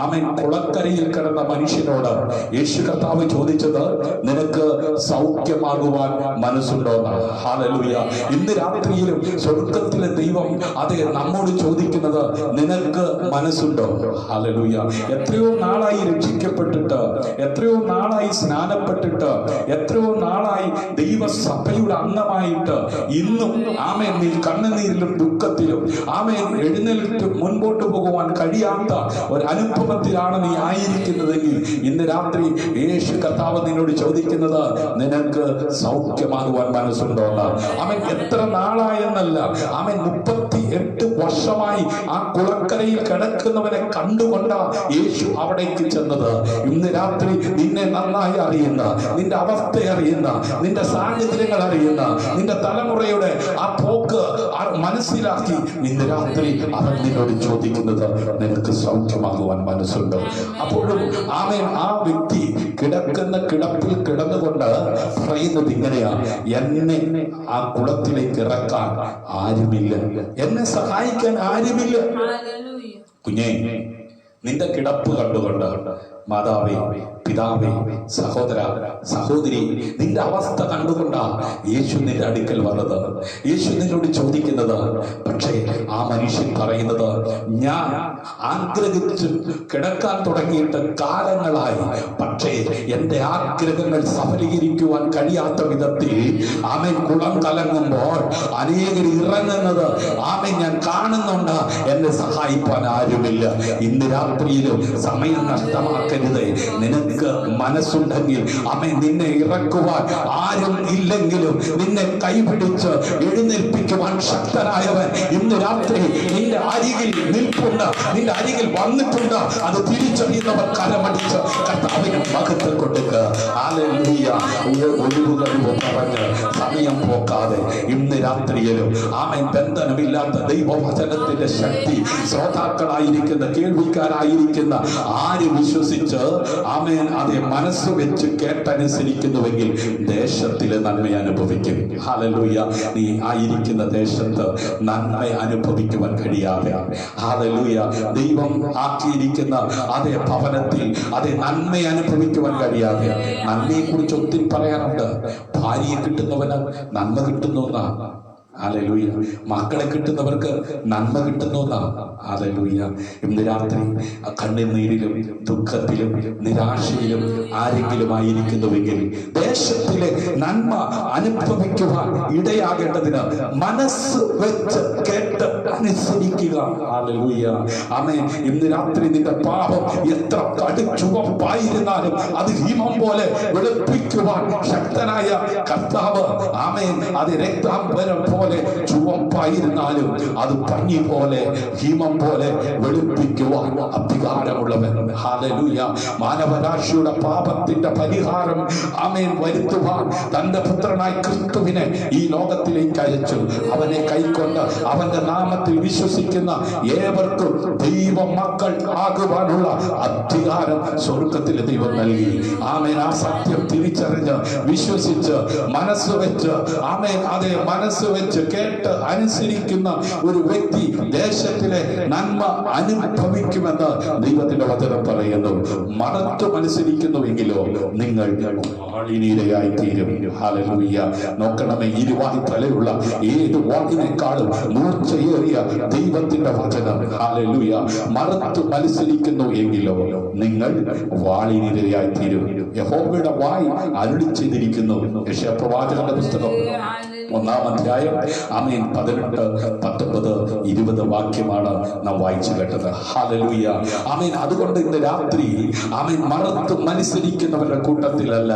ആമേൻ കുളക്കരയിൽ കിടന്ന മനുഷ്യനോട് യേശു കർത്താവ് ചോദിച്ചത്, നിനക്ക് സൗഖ്യമാകുവാൻ മനസ്സുണ്ടോന്നാണ്. ഹല്ലേലൂയ. ഇന്ന് രാത്രിയിലും സ്വർഗത്തിലെ ദൈവം അതേ നമ്മോട് ചോദിക്കുന്നത്, നിനക്ക് മനസ്സുണ്ടോ? ഹല്ലേലൂയ. എത്രയോ നാളായി രക്ഷിക്കപ്പെട്ടിട്ട്, എത്രയോ നാളായി സ്നാനപ്പെട്ടിട്ട്, എത്രയോ നാളായി ദൈവസഭയുടെ അംഗമായിട്ട് ഇന്നും ആമേൻ നീ കണ്ണുനീരിലും ദുഃഖത്തിലും ആമേൻ എഴുന്നേറ്റ് മുൻപോട്ട് പോകുവാൻ കഴിയാത്ത ഒരു അനുഭവത്തിലാണ് നീ ആയിരിക്കുന്നതെങ്കിൽ ഇന്ന് രാത്രി യേശു കർത്താവ് നിന്നോട് ചോദിക്കുന്നത്, നിനക്ക് സൗഖ്യമാകുവാൻ മനസ്സുണ്ടോ? അവൻ എത്ര നാളായെന്നല്ല, അവൻ 38 വർഷമായി ആ കുളക്കരയിൽ കിടക്കുന്നവനെ കണ്ടുകൊണ്ട യേശു അവിടേക്ക് ചെന്നത്. ഇന്ന് രാത്രി നിന്നെ നന്നായി അറിയുന്ന, നിന്റെ അവസ്ഥ അറിയുന്ന, നിന്റെ സാഹചര്യങ്ങൾ അറിയുന്ന, നിന്റെ തലമുറയുടെ ആ പോക്ക് മനസ്സിലാക്കി ഇന്ന് രാത്രി അവൻ നിന്നോട് ചോദിക്കുന്നത്, നിനക്ക് സൗഖ്യമാകുവാൻ മനസ്സുണ്ടോ? അപ്പോഴും ആമേൻ ആ വ്യക്തി കിടക്കുന്ന കിടപ്പിൽ കിടന്നുകൊണ്ട് പറയുന്നത് ഇങ്ങനെയാ, എന്നെ ആ കുളത്തിലേക്ക് ഇറക്കാൻ ആരുമില്ല, എന്നെ സഹായിക്കാൻ ആരുമില്ല. കുഞ്ഞേ, നിന്റെ കിടപ്പ് കണ്ടുകൊണ്ട് മാതാവേ, പിതാവേ, സഹോദര, സഹോദരി, നിന്റെ അവസ്ഥ കണ്ടുകൊണ്ടാ യേശു നിന്റെ അടുക്കൽ വന്നത്. യേശു നിന്നോട് ചോദിക്കുന്നത്. പക്ഷേ ആ മനുഷ്യൻ പറയുന്നത്, ഞാൻ ആഗ്രഹിച്ച് കിടക്കാൻ തുടങ്ങിയിട്ട് കാലങ്ങളായി, പക്ഷേ എന്റെ ആഗ്രഹങ്ങൾ സഫലീകരിക്കുവാൻ കഴിയാത്ത വിധത്തിൽ ആമേൻ കുളം കലങ്ങുമ്പോൾ അനേകർ ഇറങ്ങുന്നത് ആമേൻ ഞാൻ കാണുന്നുണ്ട്, എന്നെ സഹായിപ്പാൻ ആരുമില്ല. ഇന്ന് രാത്രിയിലും സമയം നഷ്ടമാക്കരുത്. നിനക്ക് മനസ്സുണ്ടെങ്കിൽ ആമേൻ നിന്നെ ഇറക്കുവാൻ ആരും ഇല്ലെങ്കിലും നിന്നെ കൈപിടിച്ച് എഴുന്നേൽപ്പിക്കുവാൻ ശക്തനായവൻ ഇന്ന് രാത്രി നിന്റെ അരികിൽ നിൽപ്പുണ്ട്, നിന്റെ അരികിൽ വന്നിട്ടുണ്ട്. അത് തിരിച്ചറിയുന്നവർ കരമടിച്ച് കർത്താവിന് മഹത്വം കൊടുക്കുക. ഹല്ലേലൂയ. ഒരു പറഞ്ഞ് സമയം പോക്കാതെ ഇന്ന് രാത്രിയിലും ആമേൻ ബന്ധനമില്ലാത്ത ദൈവവചനത്തിന്റെ ശക്തി ശ്രോതാക്കളായിരിക്കുന്ന കേൾവിക്കാരായിരിക്കുന്ന ആര് വിശ്വസിച്ച് ആമേൻ അതേ മനസ്സ് വെച്ച് കേട്ടനുസരിക്കുന്നുവെങ്കിൽ ദേശത്തിലെ നന്മ അനുഭവിക്കും. ഹല്ലേലൂയ. നീ ആയിരിക്കുന്ന ദേശത്ത് നന്മ അനുഭവിക്കുവാൻ കഴിയാതെ, ഹല്ലേലൂയ, ദൈവം ആക്കിയിരിക്കുന്ന അതേ ഭവനത്തിൽ അതേ നന്മ അനുഭവിക്കുവാൻ കഴിയാതെ. നന്മയെ കുറിച്ച് ഒത്തിരി പറയാനുണ്ട്. ഭാര്യയെ കിട്ടുന്നവന് നന്മ കിട്ടുന്നു എന്നാ. ഹല്ലേലൂയ. മക്കളെ കിട്ടുന്നവർക്ക് നന്മ കിട്ടുന്നു എന്നാ. ഹല്ലേലൂയ. ഇന്ന് രാത്രി കണ്ണുനീരിലും ദുഃഖത്തിലും നിരാശയിലും ആരെങ്കിലും ആയിരിക്കുന്നുവെങ്കിൽ ദേശത്തിലെ നന്മ അനുഭവിക്കുവാൻ ഇടയാകേണ്ടതിന് മനസ്സ് വെച്ച് കേട്ട് അനുസരിക്കുക. ഹല്ലേലൂയ. ആമേൻ. ഇന്ന് രാത്രി നിന്റെ പാപം എത്ര കടുചുവപ്പായിരുന്നാലും അത് ഹിമം പോലെ വെളുപ്പിക്കുവാൻ ശക്തനായ കർത്താവ്, ആമേൻ, അത് രക്താംബരം പോലെ ചുവപ്പായിരുന്നാലും അത് പഞ്ഞി പോലെ ഹിമം പോലെ വെളുപ്പിക്കുവാൻ അധികാരമുള്ളവൻ. ഹല്ലേലൂയ. മാനവരാശിയുടെ പാപത്തിന്റെ പരിഹാരം ആമേൻ വരുത്തുവാൻ തന്റെ പുത്രനായ ക്രിസ്തുവിനെ ഈ ലോകത്തിലേക്ക് അയച്ചു. അവനെ കൈക്കൊണ്ട് അവന്റെ നാമത്തിൽ വിശ്വസിക്കുന്ന ഏവർക്കും ദൈവ മക്കൾ ആകുവാനുള്ള അധികാരം സ്വർഗത്തിലെ ദൈവം നൽകി. ആമേൻ. ആ സത്യം തിരിച്ചറിഞ്ഞ് വിശ്വസിച്ച് മനസ്സ് വെച്ച് ആമേൻ അതേ മനസ്സ് വെച്ച് കേട്ട് അനുസരിക്കുന്ന ഒരു വ്യക്തി ദേശത്തിലെ നന്മ അനുഭവിക്കുമെന്ന് ദൈവത്തിന്റെ വചനം പറയുന്നു. മറത്തു അനുസരിക്കുന്നുവെങ്കിലോ നിങ്ങൾ വാളിനിരയായി തീരും. ഹല്ലേലൂയ. നോക്കണമേ, ഇരുവായി തലയുള്ള ഏത് വാളിനേക്കാളും മൂർച്ചയേറിയ ദൈവത്തിന്റെ വചനം. ഹല്ലേലൂയ. മറത്തു മത്സരിക്കുന്നു എങ്കിലോ നിങ്ങൾ വാളിനിരയായി തീരും. യഹോവയുടെ വായ് അരുളി ചെയ്തിരിക്കുന്നു. യെശയ്യാ പ്രവാചകന്റെ പുസ്തകം 1-ാം അധ്യായം ആമേൻ 18, 19, 20 വാക്യമാണ് നാം വായിച്ചു കേട്ടത്. ഹല്ലേലൂയ. ആമേൻ. അതുകൊണ്ട് ഇന്ന് രാത്രി ആമേൻ മറത്ത് മത്സരിക്കുന്നവരുടെ കൂട്ടത്തിലല്ല,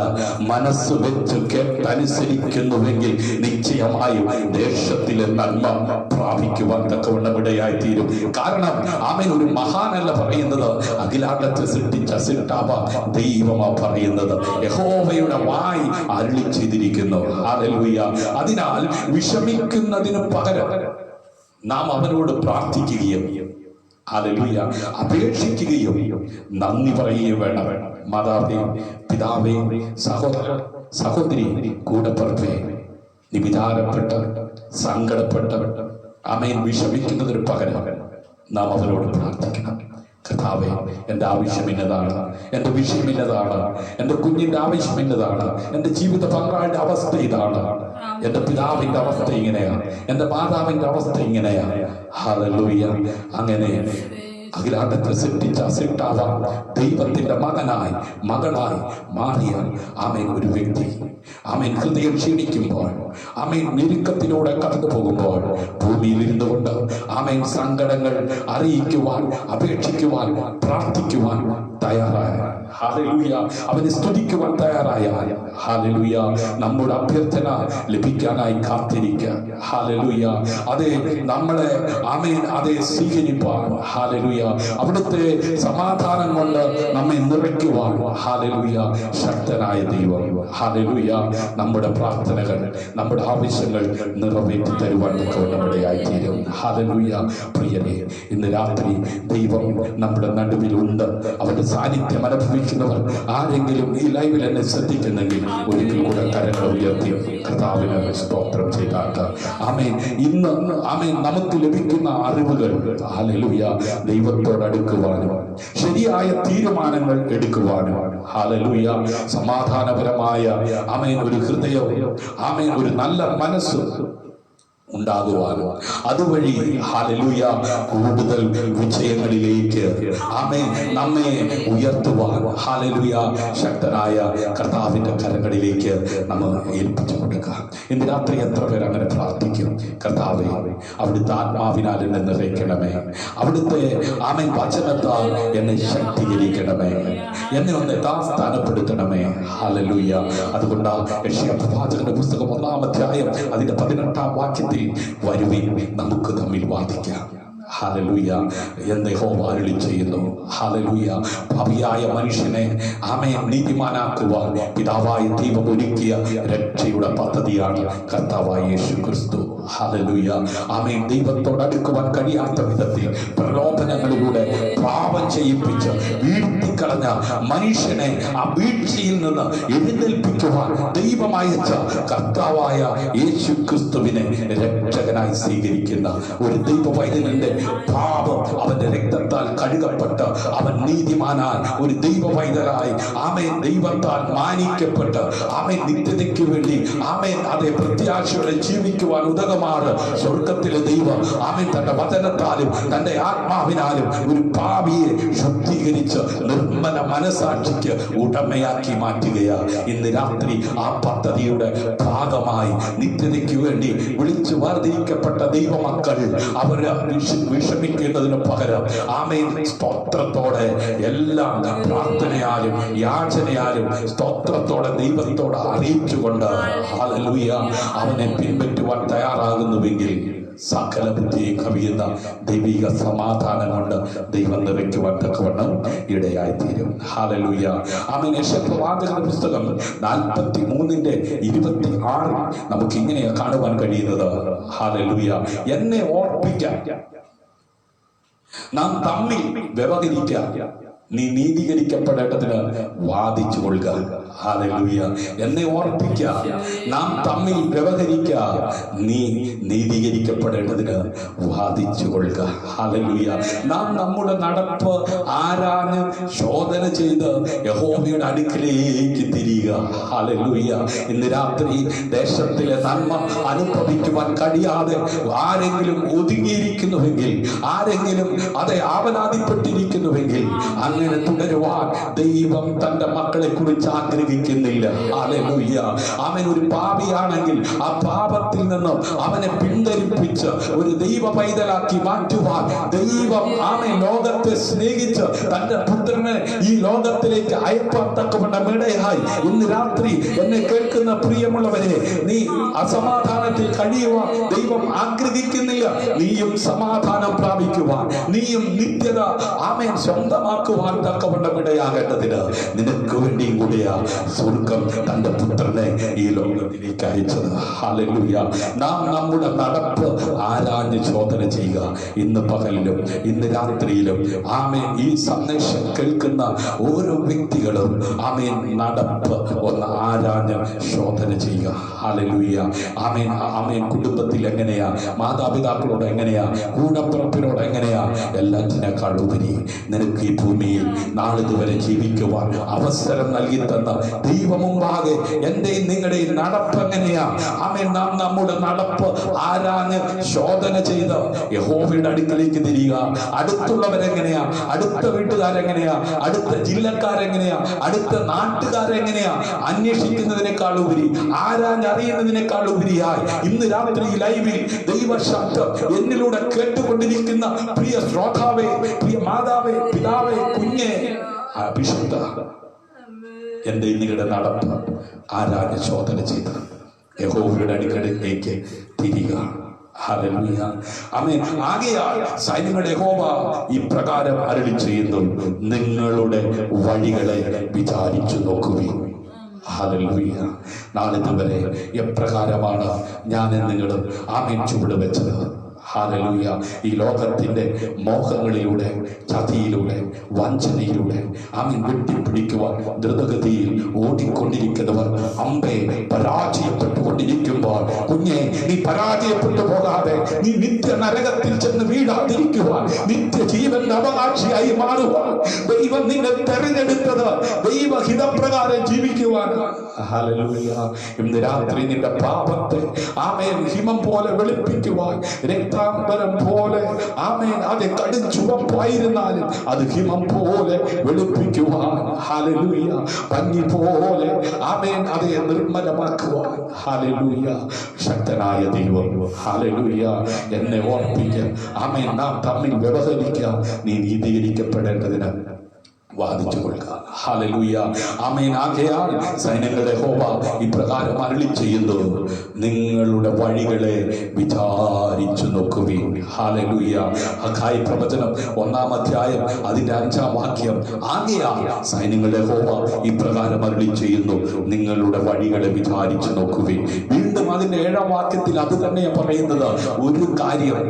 മനസ്സ് വെച്ച് കേട്ടനുസരിക്കുന്നുവെങ്കിൽ നിശ്ചയമായും ദേശത്തിലെ നന്മ പ്രാപിക്കുവാൻ തക്കവണ്ണം ഇടയായി തീരും. കാരണം ആമേൻ ഒരു മഹാനല്ല പറയുന്നത്, അഖിലാണ്ടത്തെ സൃഷ്ടിച്ച സിട്ടാവ ദൈവമാ പറയുന്നത്. യഹോവയുടെ വായ് അരുളി ചെയ്തിരിക്കുന്നു. ഹല്ലേലൂയ. അതിനാൽ വിഷമിക്കുന്നതിന് പകരം നാം അവനോട് പ്രാർത്ഥിക്കുകയും ഹല്ലേലൂയ അപേക്ഷിക്കുകയും നന്ദി പറയുകയും വേണം. മാതാവേ, പിതാവേ, സഹോദര സഹോദരി, കൂടപ്പറപ്പേ, നീ വിചാരപ്പെട്ട് സങ്കടപ്പെട്ട് ആമേൻ വിഷമിക്കുന്നതിന് പകരം നാം അവനോട് പ്രാർത്ഥിക്കണം. കർത്താവേ, എൻ്റെ ആവശ്യം ഇന്നതാണ്, എൻ്റെ വിഷയം ഇന്നതാണ്, എൻ്റെ കുഞ്ഞിൻ്റെ ആവശ്യം ഇന്നതാണ്, എൻ്റെ ജീവിത പങ്കാളിയുടെ അവസ്ഥ ഇതാണ്, എൻ്റെ പിതാവിൻ്റെ അവസ്ഥ ഇങ്ങനെയാണ്, എൻ്റെ മാതാവിൻ്റെ അവസ്ഥ ഇങ്ങനെയാണ്. ഹല്ലേലൂയ. അങ്ങനെ അഖിലാണ്ടത്തെ സൃഷ്ടിച്ച സിട്ടാവ ദൈവത്തിന്റെ മകനായി മകളായി മാറിയ ആമേൻ ഒരു വ്യക്തി ആമേൻ ഹൃദയം ക്ഷീണിക്കുമ്പോൾ, ആമേൻ ഞെരുക്കത്തിലൂടെ കടന്നു പോകുമ്പോൾ ഭൂമിയിൽ ഇരുന്നു കൊണ്ട് ആമേൻ സങ്കടങ്ങൾ അറിയിക്കുവാൻ, അപേക്ഷിക്കുവാൻ, പ്രാർത്ഥിക്കുവാൻ തയ്യാറായ, ഹല്ലേലൂയ, അവനെ സ്തുതിക്കുവാൻ തയ്യാറായ, ഹല്ലേലൂയ, നമ്മുടെ അഭ്യർത്ഥന ലഭിക്കാനായി കാത്തിരിക്കുക. ഹല്ലേലൂയ. അതേ നമ്മളെ ആമേൻ അതേ സ്വീകരിപ്പാൻ, ഹല്ലേലൂയ, അവിടുത്തെ സമാധാനം കൊണ്ട് നമ്മെ നിറയ്ക്കുവാൻ, ഹല്ലേലൂയ, ശക്തനായ ദൈവം. ഹല്ലേലൂയ. നമ്മുടെ പ്രാർത്ഥനകൾ, നമ്മുടെ ആവശ്യങ്ങൾ നിറവേറ്റി തരുവാൻ നമ്മുടെ ആയിത്തീരും. ഹല്ലേലൂയ. പ്രിയരെ, ഇന്ന് രാത്രി ദൈവം നമ്മുടെ നടുവിലുണ്ട്. അവന്റെ സാന്നിധ്യം അനുഭവിക്കുന്നവർ ആരെങ്കിലും ഈ ലൈവിൽ എന്നെ ശ്രദ്ധിക്കുന്നെങ്കിൽ ഒരിക്കൽ കൂടെ കരങ്ങൾ ഉയർത്തി കർത്താവിന് സ്തോത്രം ചെയ്താട്ട്. ആമേൻ. ഇന്ന് ആമേൻ നമുക്ക് ലഭിക്കുന്ന അറിവുകൾ, ഹല്ലേലൂയ, ദൈവത്തോട് അടുക്കുവാനും ശരിയായ തീരുമാനങ്ങൾ എടുക്കുവാനും, ഹല്ലേലൂയ, സമാധാനപരമായ ആമേൻ ഒരു ഹൃദയം, ആമേൻ ഒരു നല്ല മനസ്സ് ഉണ്ടാകുവാനും അതുവഴി, ഹല്ലേലൂയ, കൂടുതൽ വിജയങ്ങളിലേക്ക് ആമേൻ നമ്മെ ഉയർത്തുവാൻ, ഹല്ലേലൂയ, ശക്തനായ കർത്താവിന്റെ കരങ്ങളിലേക്ക് നമ്മൾ ഏൽപ്പിച്ചു കൊടുക്കാം. ഇന്ന് രാത്രി എത്ര പേർ അങ്ങനെ പ്രാർത്ഥിക്കും? കർത്താവേ, അവിടുത്തെ ആത്മാവിനാൽ എന്നെ നിറയ്ക്കണമേ, അവിടുത്തെ ആമേൻ വചനത്താൽ എന്നെ ശക്തീകരിക്കണമേ, എന്നെ ഒന്ന് യഥാസ്ഥാനപ്പെടുത്തണമേ. ഹല്ലേലൂയ. അതുകൊണ്ട് യെശയ്യാ പ്രവാചകന്റെ പുസ്തകം 1-ാം അധ്യായം അതിന്റെ 18-ാം വാക്യത്തിൽ വരുവിൻ, നമുക്ക് തമ്മിൽ വാദിക്കാം. ഹല്ലേലൂയ എന്ന് യഹോവ അരുളി ചെയ്യുന്നു. ഹല്ലേലൂയ. പാപിയായ മനുഷ്യനെ ആമേൻ നീതിമാനാക്കുവാൻ പിതാവായ ദൈവം ഒരുക്കിയ രക്ഷയുടെ പദ്ധതിയാണ് കർത്താവായ യേശു ക്രിസ്തു. ഹല്ലേലൂയ. ആമേൻ. ദൈവത്തോട് അടുക്കുവാൻ കഴിയാത്ത വിധത്തിൽ പ്രലോഭനങ്ങളിലൂടെ പാപം ചെയ്യിപ്പിച്ച് വീഴ്ത്തിക്കളഞ്ഞ മനുഷ്യനെ ആ വീഴ്ചയിൽ നിന്ന് എഴുന്നേൽപ്പിക്കുവാൻ ദൈവം അയച്ച കർത്താവായ യേശു ക്രിസ്തുവിനെ രക്ഷകനായി സ്വീകരിക്കുന്ന ഒരു ദൈവവൈദ്യന്റെ പാപം അവന്റെ രക്തത്താൽ കഴുകപ്പെട്ട് അവൻ നീതിമാനായി ഒരു ദൈവവൈദ്യരായി ആമേൻ ദൈവത്താൽ മാനിക്കപ്പെട്ട് ആമേൻ നിത്യതയ്ക്ക് വേണ്ടി ആമേൻ അതേ പ്രത്യാശയോടെ ജീവിക്കുവാൻ ഉതകമാണ് സ്വർഗത്തിലെ ദൈവം ആമേൻ തന്റെ വചനത്താലും തന്റെ ആത്മാവിനാലും ഒരു പാപിയെ ശുദ്ധീകരിച്ച് നിർമ്മല മനസാക്ഷിക്ക് ഉടമയാക്കി മാറ്റുകയാ. ഇന്ന് രാത്രി ആ പദ്ധതിയുടെ ഭാഗമായി നിത്യതയ്ക്ക് വേണ്ടി വിളിച്ചു വേർതിരിക്കപ്പെട്ട ദൈവമക്കൾ അവര് വിഷമിക്കേണ്ടതിന് പകരം ആമേൻ സ്തോത്രത്തോടെ എല്ലാം പ്രാർത്ഥനയാലും യാചനയാലും സ്തോത്രത്തോടെ ദൈവത്തോട് അറിയിച്ചുകൊണ്ട് ഹല്ലേലൂയ അവനെ പിൻപറ്റുവാൻ തയ്യാറാകുന്നുവെങ്കിൽ സകല ബുദ്ധിയെ കവിയുന്ന ദൈവിക സമാധാനം കൊണ്ട് ദൈവം നിറയ്ക്കുവാൻ തക്കവണ്ണം ഇടയായിത്തീരും. ഹല്ലേലൂയ. ആമേൻ. യെശയ്യാപ്രവാചകന്റെ പുസ്തകം 43:26 നമുക്ക് ഇങ്ങനെയാ കാണുവാൻ കഴിയുന്നത്. ഹല്ലേലൂയ. എന്നെ ഓർപ്പിക്കാൻ നാം തമ്മിൽ വ്യവഹരിക്കാം, നീ നീതീകരിക്കപ്പെടേണ്ടതിന് വാദിച്ചു കൊള്ളുക. ഹല്ലേലൂയ. എന്നെ ഓർപ്പിക്കുക, നാം തമ്മിൽ വ്യവഹരിക്കുക, നീ നീതീകരിക്കപ്പെടേണ്ടതിന് വാദിച്ചു കൊള്ളുക. ഹല്ലേലൂയ. നാം നമ്മുടെ നടപ്പ് ആരാഞ്ഞ് ശോധന ചെയ്ത് യഹോവയുടെ അടുക്കലേക്ക് തിരിയുക. ഹല്ലേലൂയ. ഇന്ന് രാത്രി ദേശത്തിലെ നന്മ അനുഭവിക്കുവാൻ കഴിയാതെ ആരെങ്കിലും ഒതുങ്ങിയിരിക്കുന്നുവെങ്കിൽ, ആരെങ്കിലും അതെ ആവലാതിപ്പെട്ടിരിക്കുന്നുവെങ്കിൽ അങ്ങനെ തുടരുവാൻ ദൈവം തന്റെ മക്കളെ കുറിച്ച് ആഗ്രഹിക്കുന്നില്ല. ഹല്ലേലൂയ. അവൻ ഒരു പാപിയാണെങ്കിൽ ആ പാപത്തിൽ നിന്നും അവനെ പിന്തിരിപ്പിച്ച് ഒരു ദൈവ പൈതലാക്കി മാറ്റുവാൻ ദൈവം അവൻ ലോകത്തെ സ്നേഹിച്ച് തന്റെ പുത്രനെ ഈ ലോകത്തിലേക്ക് അയപ്പാൻ തക്കവണ്ണം ഇടയായി. ഇന്ന് രാത്രി എന്നെ കേൾക്കുന്ന പ്രിയമുള്ളവരെ, നീ അസമാധാനത്തിൽ കഴിയുവാൻ ദൈവം ആഗ്രഹിക്കുന്നില്ല. നീയും സമാധാനം പ്രാപിക്കുവാൻ, നീയും നിത്യത ആമേൻ സ്വന്തമാക്കുവാൻ തക്കവണ്ണം ഇടയാകേണ്ടതിന് നിനക്ക് വേണ്ടിയും കൂടിയാ സ്വർഗം തന്റെ പുത്രനെ ഈ ലോകത്തിലേക്ക് അയച്ചത്. ഹല്ലേലൂയ. നാം നമ്മുടെ നടപ്പ് ആരാഞ്ഞ് ശോധന ചെയ്യുക. ഇന്ന് പകലിലും ഇന്ന് രാത്രിയിലും ആമേൻ ഈ സന്ദേശം കേൾക്കുന്ന ഓരോ വ്യക്തികളും ആമേൻ നടപ്പ് ഒന്ന് ആരാഞ്ഞ് ശോധന ചെയ്യുക. ഹല്ലേലൂയ. ആമേൻ. ആമേൻ. കുടുംബത്തിൽ എങ്ങനെയാ, മാതാപിതാക്കളോട് എങ്ങനെയാ, കൂടപ്പിറപ്പിനോട് എങ്ങനെയാ, എല്ലാത്തിനേക്കാൾ ഉപരി നിനക്ക് ഈ ഭൂമിയിൽ നാളിതുവരെ ജീവിക്കുവാൻ അവസരം നൽകി തന്ന ദൈവമുമ്പാകെ എന്റെയും നിങ്ങളുടെയും നടപ്പ് എങ്ങനെയാ? ആമേൻ. നാം നമ്മുടെ നടപ്പ് ആരാഞ്ഞ് ശോധന ചെയ്ത് യഹോവയുടെ അടുക്കലേക്ക് തിരിയുക. അടുത്തുള്ളവരെങ്ങനെയാ, അടുത്ത വീട്ടുകാരെങ്ങനെയാ, അടുത്ത ജില്ലക്കാരെങ്ങനെയാ, അടുത്ത നാട്ടുകാരെങ്ങനെയാ അന്വേഷിക്കുന്നതിനേക്കാൾ ഉപരി, ആരാഞ്ഞറിയുന്നതിനേക്കാൾ ഉപരിയായി ഇന്ന് രാത്രി ലൈവിൽ ദൈവശബ്ദം എന്നിലൂടെ കേട്ടുകൊണ്ടിരിക്കുന്ന പ്രിയ ശ്രോതാവേ, പ്രിയ മാതാവേ, പിതാവേ, കുഞ്ഞെ, അഭിഷക്ത, എന്റെ നിങ്ങളുടെ നടപ്പ് ആരാഞ്ഞ് ശോധന ചെയ്ത് യഹോവയുടെ അടുക്കലേക്ക് തിരിയുക. ഹല്ലേലൂയ. ആമേൻ. ആകയാൽ സൈന്യങ്ങളുടെ യഹോവ ഇപ്രകാരം അരുളി ചെയ്യുന്നു, നിങ്ങളുടെ വഴികളെ വിചാരിച്ചു നോക്കുവിൻ. ഹല്ലേലൂയ. നാളിതുവരെ എപ്രകാരമാണ് ഞാൻ നിങ്ങളും ആമേൻ ചുവട് വെച്ചത്? ഹല്ലേലൂയ. ഈ ലോകത്തിന്റെ മോഹങ്ങളിലൂടെ, ചതിയിലൂടെ, വഞ്ചനയിലൂടെ ആമേൻ വെട്ടിപ്പിടിക്കുവാൻ ദ്രുതഗതിയിൽ ഓടിക്കൊണ്ടിരിക്കുന്നവർ അമ്പേ പരാജയപ്പെട്ടുകൊണ്ടിരിക്കുമ്പോൾ, കുഞ്ഞെ, നീ പരാജയപ്പെട്ടു പോകാതെ നീ നിത്യ നരകത്തിൽ ചെന്ന് വീഴാതിരിക്കുവാൻ, നിത്യജീവന്റെ അവകാശിയായി മാറുവാൻ ദൈവം നിന്നെ തെരഞ്ഞെടുത്തത് ദൈവഹിതപ്രകാരം ജീവിക്കുവാൻ. ഹല്ലേലൂയ. ഇന്ന് രാത്രി നിന്റെ പാപത്തെ ആമേൻ ഹിമം പോലെ വെളുപ്പിക്കുവാൻ, രക്താംബരം പോലെ ആമേൻ അത് കടും ചുവപ്പായിരുന്നാലും അത് ഹിമം പോലെ വെളുപ്പിക്കുവാൻ, ഹല്ലേലൂയ, പഞ്ഞി പോലെ ആമേൻ അത് നിർമ്മലമാക്കുവാൻ, ഹല്ലേലൂയ, ശക്തനായ ദൈവം. ഹല്ലേലൂയ. എന്നെ ഓർപ്പിക്കുക, ആമേൻ നാം തമ്മിൽ വ്യവഹരിക്കുക, നീ നീതീകരിക്കപ്പെടേണ്ടതിന് വാദിച്ചു കൊള്ളുക. ഹല്ലേലൂയ. ആമേൻ. ആകയാൽ സൈന്യങ്ങളുടെ യഹോവ ഇപ്രകാരം അരുളി ചെയ്യുന്നു, നിങ്ങളുടെ വഴികളെ വിചാരിച്ചു നോക്കുവിൻ. ഹല്ലേലൂയ. ഹഗായി പ്രവചനം 1-ാം അധ്യായം അതിന്റെ 5-ാം വാക്യം. ആകയാൽ സൈന്യങ്ങളുടെ യഹോവ ഇപ്രകാരം അരുളി ചെയ്യുന്നു, നിങ്ങളുടെ വഴികളെ വിചാരിച്ചു നോക്കുവിൻ. വീണ്ടും അതിന്റെ 7-ാം വാക്യത്തിൽ അത് തന്നെയാണ് പറയുന്നത്. ഒരു കാര്യം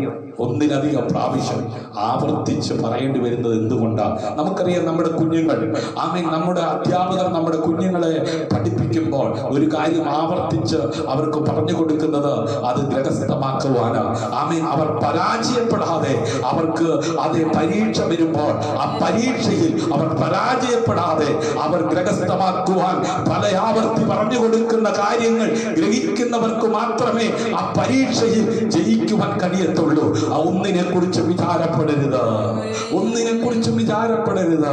ഒന്നിലധികം പ്രാവശ്യം ആവർത്തിച്ച് പറയേണ്ടി വരുന്നത് എന്തുകൊണ്ടാണ്? നമുക്കറിയാം, നമ്മുടെ കുഞ്ഞുങ്ങൾ, ആമേൻ, നമ്മുടെ അധ്യാപകർ നമ്മുടെ കുഞ്ഞുങ്ങളെ പഠിപ്പിക്കുമ്പോൾ ഒരു കാര്യം ആവർത്തിച്ച് അവർക്ക് പറഞ്ഞു കൊടുക്കുന്നത് അത് ഗ്രഹസ്ഥമാക്കുവാനാണ്. ആമേൻ. അവർ പരാജയപ്പെടാതെ, അവർക്ക് അതേ പരീക്ഷ വരുമ്പോൾ ആ പരീക്ഷയിൽ അവർ പരാജയപ്പെടാതെ അവർ ഗ്രഹസ്ഥമാക്കുവാൻ പല ആവർത്തി പറഞ്ഞു കൊടുക്കുന്ന കാര്യങ്ങൾ ഗ്രഹിക്കുന്നവർക്ക് മാത്രമേ ആ പരീക്ഷയിൽ ജയിക്കുവാൻ കഴിയത്തുള്ളൂ. ഒന്നിനെ കുറിച്ച് വിചാരപ്പെടരുത്, ഒന്നിനെ കുറിച്ച് വിചാരപ്പെടരുത്.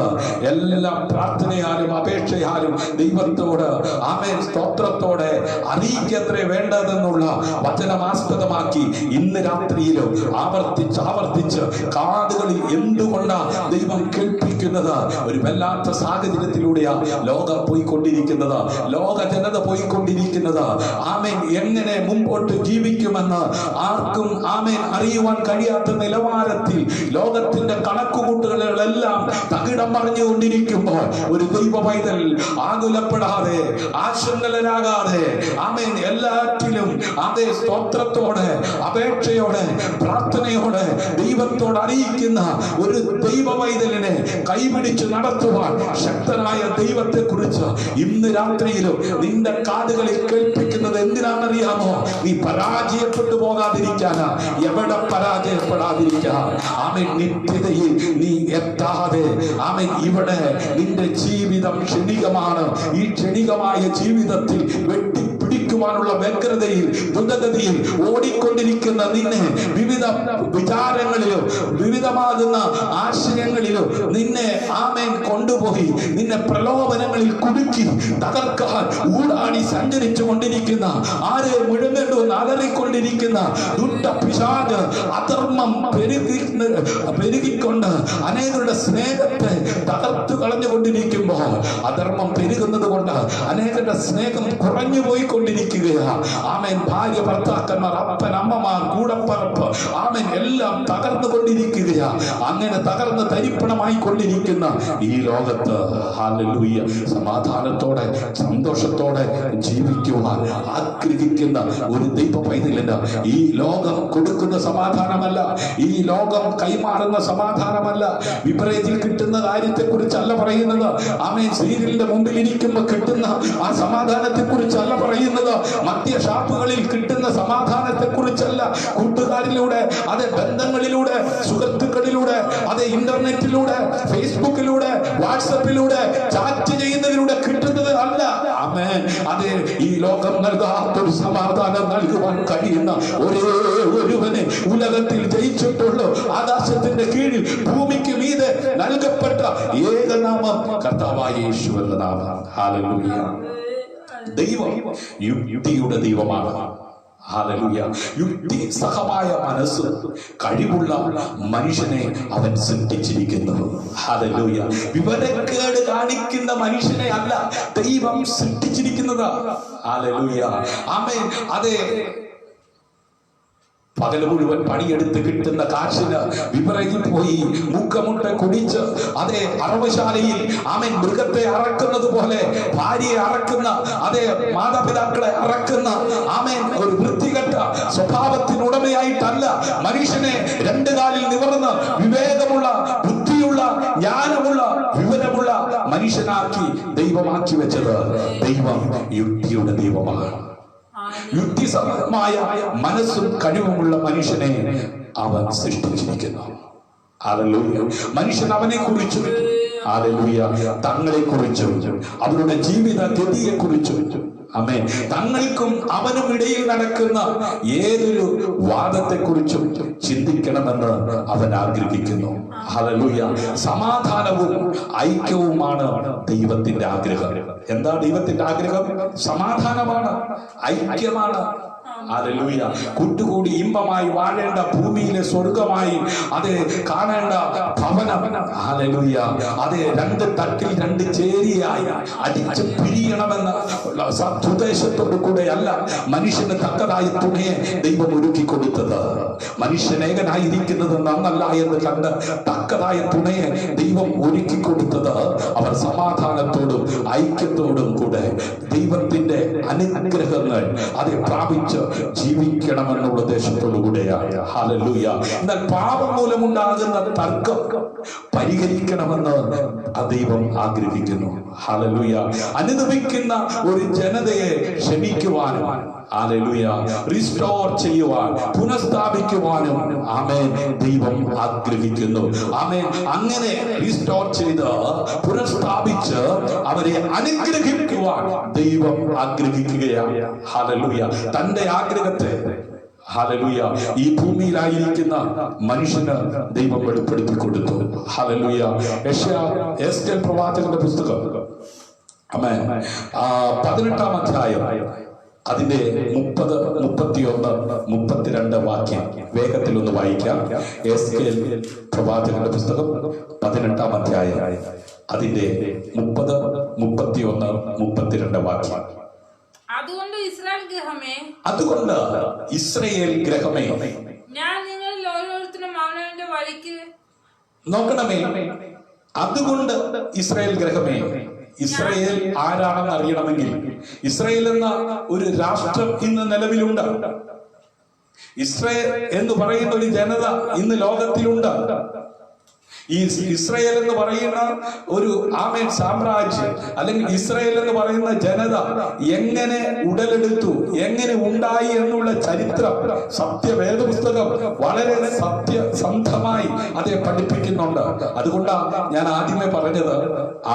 എല്ലാം പ്രാർത്ഥനയാലും അപേക്ഷയാലും ദൈവത്തോട്, ആമേൻ, സ്തോത്രത്തോടെ അറിയിക്കത്രേ വേണ്ടതെന്നുള്ള വചനമാസ്പദമാക്കി ഇന്ന് രാത്രിയിലും ആവർത്തിച്ച് ആവർത്തിച്ച് കാതുകളിൽ എന്തുകൊണ്ടാണ് ദൈവം കേൾപ്പിക്കുന്നത്? ഒരു വല്ലാത്ത സാഹചര്യത്തിലൂടെയാ ലോകം പോയിക്കൊണ്ടിരിക്കുന്നത്, ലോക ജനത പോയിക്കൊണ്ടിരിക്കുന്നത്. ആമേൻ. എങ്ങനെ മുമ്പോട്ട് ജീവിക്കുമെന്ന് ആർക്കും, ആമേൻ, അറിയുവാൻ കഴിയാത്ത നിലവാരത്തിൽ ലോകത്തിന്റെ കണക്കുകൂട്ടുകളെല്ലാം തകിടം മറിഞ്ഞുകൊണ്ടിരിക്കുമ്പോൾ ഒരു ദൈവ പൈതൽ ആകുലപ്പെടാതെ, ആശങ്കലരാകാതെ, ആമേൻ, എല്ലാറ്റിലും അതേ സ്തോത്രത്തോടെ, അപേക്ഷയോടെ, പ്രാർത്ഥനയോടെ ദൈവത്തോട് അറിയിക്കുന്ന ഒരു ദൈവ പൈതലിനെ കൈപിടിച്ച് നടത്തുവാൻ ശക്തനായ ദൈവത്തെ കുറിച്ച് ഇന്ന് രാത്രിയിലും നിന്റെ കാതുകളിൽ കേൾപ്പിക്കുന്നത് എന്തിനാണെന്നറിയാമോ? നീ പരാജയപ്പെട്ടു പോകാതിരിക്കാനാ. എവിടെ പരാജയപ്പെടാതിരിക്കാൻ? ആമേൻ. നിത്യതയിൽ നീ എത്താതെ, ആമേൻ, ഇവിടെ നിന്റെ ജീവിതം ക്ഷണികമാണ്. ഈ ക്ഷണികമായ ജീവിതത്തിൽ വെട്ടിപ്പിടിക്കുവാനുള്ള വ്യഗ്രതയിൽ, ദ്രുതഗതിയിൽ ഓടിക്കൊണ്ടിരിക്കുന്ന നിന്നെ വിവിധ വിചാരങ്ങളിലോ വിവിധമാകുന്ന ആശയങ്ങളിലോ നിന്നെ, ആമേൻ, കൊണ്ടുപോയി നിന്നെ പ്രലോഭനങ്ങളിൽ കുടുക്കി തകർക്കാൻ ഊടാടി സഞ്ചരിച്ചു കൊണ്ടിരിക്കുന്ന, ആരെ മുഴങ്ങേണ്ടുവെന്ന് അലറിക്കൊണ്ടിരിക്കുന്ന ദുഷ്ടപിശാച് അധർമ്മം പെരുകിക്കൊണ്ട് അനേകരുടെ സ്നേഹത്തെ തകർത്തു കളഞ്ഞുകൊണ്ടിരിക്കുമ്പോൾ, അധർമ്മം പെരുകുന്നത് കൊണ്ട് അനേകരുടെ സ്നേഹം കുറഞ്ഞു പോയിക്കൊണ്ടിരിക്കുകയാണ്. ആമേൻ. ഭാര്യ, ഭർത്താക്കന്മാർ, അപ്പൻ, അമ്മമാർ, കൂടപ്പറപ്പ്, ആമേൻ, എല്ലാം തകർന്നുകൊണ്ടിരിക്കുകയാണ്. അങ്ങനെ തകർന്ന് തരിപ്പണമായി കൊണ്ടിരിക്കുന്ന ഈ ലോകത്ത്, ഹല്ലേലൂയ, സമാധാനത്തോടെ സന്തോഷത്തോടെ ജീവിക്കുവാൻ ആഗ്രഹിക്കുന്ന ഒരു ദൈവ പൈതലിന് ഈ ലോകം കൊടുക്കുന്ന സമാധാനമല്ല, ഈ ലോകം കൈമാറുന്ന സമാധാനമല്ല, വിപരീതത്തിൽ കിട്ടുന്ന കാര്യത്തെ കുറിച്ചല്ല പറയുന്നത്. ആമേൻ. സീരിയലിന്റെ മുമ്പിൽ ഇരിക്കുമ്പോൾ കിട്ടുന്ന ആ സമാധാനത്തെ കുറിച്ചല്ല പറയുന്നത്. മദ്യ ഷാപ്പുകളിൽ കിട്ടുന്ന സമാധാനത്തെ കുറിച്ചല്ല. കൂട്ടുകാരിലൂടെ, അതേ ബന്ധങ്ങളിലൂടെ, സുഹൃത്തുക്കളിലൂടെ, അതേ ഇന്റർനെറ്റിലൂടെ, ഫേസ്ബുക്കിലൂടെ, വാട്സപ്പിലൂടെ, ചാറ്റ് ചെയ്യുന്നതിലൂടെ കിട്ടുന്നത് അല്ല. ആമേൻ. അതേ ഈ ലോകം നൽകാത്തൊരു സമാധാനം നൽകുവാൻ കഴിയുന്ന ഒരേ ഒരുവനെ ഉലകത്തിൽ ജയിച്ചിട്ടുള്ളൂ. ആകാശത്തിന്റെ കീഴിൽ ഭൂമിക്ക് മീതെ നൽകപ്പെട്ട ഏകനാമം കർത്താവായ യേശു എന്ന നാമം. ഹല്ലേലൂയ. ദൈവം യുക്തിയുടെ ദൈവമാണ്. ഹല്ലേലൂയ. യുക്തി സഹമായ മനസ്സ് കഴിവുള്ള മനുഷ്യനെ അവൻ സൃഷ്ടിച്ചിരിക്കുന്നു. ഹല്ലേലൂയ. വിവരക്കേട് കാണിക്കുന്ന മനുഷ്യനെ അല്ല ദൈവം സൃഷ്ടിച്ചിരിക്കുന്നത്. ഹല്ലേലൂയ. ആമേൻ. അതെ, പകൽ മുഴുവൻ പണിയെടുത്ത് കിട്ടുന്ന കാശിന് വിപറയിൽ പോയി മുക്കമുട്ട കുടിച്ച്, അതേ അറവശാലയിൽ, ആമേൻ, മൃഗത്തെ അറക്കുന്നത് പോലെ ഭാര്യയെ അറക്കുന്ന, അതേ മാതാപിതാക്കളെ അറക്കുന്ന, ആമേൻ, ഒരു വൃത്തികെട്ട സ്വഭാവത്തിനുടമയായിട്ടല്ല മനുഷ്യനെ രണ്ട് കാലിൽ നിവർന്ന് വിവേകമുള്ള, ബുദ്ധിയുള്ള, ജ്ഞാനമുള്ള, വിവരമുള്ള മനുഷ്യനാക്കി ദൈവമാക്കി വെച്ചത്. ദൈവം യുക്തിയുടെ ദൈവമാണ്. യുക്തിസമ്മതമായ മനസ്സും കഴിവുമുള്ള മനുഷ്യനെ അവൻ സൃഷ്ടിച്ചിരിക്കുന്നു. ഹല്ലേലൂയ. മനുഷ്യൻ അവനെ കുറിച്ചും, ഹല്ലേലൂയ, തങ്ങളെ കുറിച്ചും അവരുടെ ജീവിത ഗതിയെ കുറിച്ചും, ആമേൻ. തങ്ങൾക്കും അവനും ഇടയിൽ നടക്കുന്ന ഏതൊരു വാദത്തെക്കുറിച്ചും ചിന്തിക്കണമെന്ന് അവൻ ആഗ്രഹിക്കുന്നു. ഹല്ലേലൂയ. സമാധാനവും ഐക്യവുമാണ് ദൈവത്തിന്റെ ആഗ്രഹം. എന്താ ദൈവത്തിന്റെ ആഗ്രഹം? സമാധാനമാണ്, ഐക്യമാണ്. ഹല്ലേലൂയ. കൂട്ടുകൂടി ഇമ്പമായി വാഴേണ്ട ഭൂമിയിലെ സ്വർഗമായി അത് കാണേണ്ട ഭവനം. ഹല്ലേലൂയ. അത് രണ്ട് തട്ടിൽ രണ്ട് ചേരിയായി അടിച്ച് പിരിയണമെന്ന് സതുദ്ദേശത്തോടു കൂടെ അല്ല മനുഷ്യന് തക്കതായ തുണയെ ദൈവം ഒരുക്കി കൊടുത്തത്. മനുഷ്യനേകനായിരിക്കുന്നത് നന്നല്ല എന്ന് കണ്ട് തക്കതായ തുണയെ ദൈവം ഒരുക്കി കൊടുത്തത് അവർ സമാധാനത്തോടും ഐക്യത്തോടും കൂടെ ദൈവത്തിന്റെ അനുഗ്രഹങ്ങൾ അത് പ്രാപിച്ച് ജീവിക്കണമെന്നുള്ള ഉദ്ദേശത്തോടു കൂടെയാണ്. ഹല്ലേലൂയ. എന്നാൽ പാപം മൂലമുണ്ടാകുന്ന തർക്കം പരിഹരിക്കണമെന്ന് ദൈവം ആഗ്രഹിക്കുന്നു. ഹല്ലേലൂയ. അനുദപിക്കുന്ന ഒരു ജനതയെ ക്ഷമിക്കുവാനും ഹല്ലേലൂയ റിസ്റ്റോർ ചെയ്യുവാൻ പുനഃസ്ഥാപിക്കുവാനും ആമേൻ ദൈവം ആഗ്രഹിക്കുന്നു. ആമേൻ. അങ്ങനെ റിസ്റ്റോർ ചെയ്ത് പുനഃസ്ഥാപിച്ച് അവരെ അനുഗ്രഹിക്കുവാൻ ദൈവം ആഗ്രഹിക്കുകയാണ്. ഹല്ലേലൂയ. തന്റെ ആഗ്രഹത്തെ ഹല്ലേലൂയ ഈ ഭൂമിയിലായിരിക്കുന്ന മനുഷ്യന് ദൈവം വെളിപ്പെടുത്തി കൊടുത്തു. ഹല്ലേലൂയ. യെശയ്യാ പ്രവാചകന്റെ പുസ്തകം ആമേൻ 18-ാം അധ്യായം അതിന്റെ 30, 31, 32 വാക്യം വേഗത്തിൽ ഒന്ന് വായിക്കാം. യെശയ്യാ പ്രവാചകന്റെ പുസ്തകം 18-ാം അധ്യായം അതിന്റെ 30, 31, 32 വാക്യം. അതുകൊണ്ട് ഇസ്രായേൽ ഗ്രഹമേ ഞാൻ നിങ്ങളിൽ ഓരോരുത്തരും അവനവന്റെ വഴിക്ക് നോക്കണമേ. അതുകൊണ്ട് ഇസ്രായേൽ ഗ്രഹമേ, ഇസ്രായേൽ ആരാണെന്ന് അറിയണമെങ്കിൽ ഇസ്രായേൽ എന്ന ഒരു രാഷ്ട്രം ഇന്ന് നിലവിലുണ്ട്. ഇസ്രായേൽ എന്ന് പറയുന്ന ഒരു ജനത ഇന്ന് ലോകത്തിലുണ്ട്. ഈ ഇസ്രായേൽ എന്ന് പറയുന്ന ഒരു ആമേൻ സാമ്രാജ്യം അല്ലെങ്കിൽ ഇസ്രായേൽ എന്ന് പറയുന്ന ജനത എങ്ങനെ ഉടലെടുത്തു, എങ്ങനെ ഉണ്ടായി എന്നുള്ള ചരിത്രം സത്യവേദ പുസ്തകം വളരെ സത്യസന്ധമായി അതെ പഠിപ്പിക്കുന്നുണ്ട്. അതുകൊണ്ടാണ് ഞാൻ ആദ്യമേ പറഞ്ഞത്,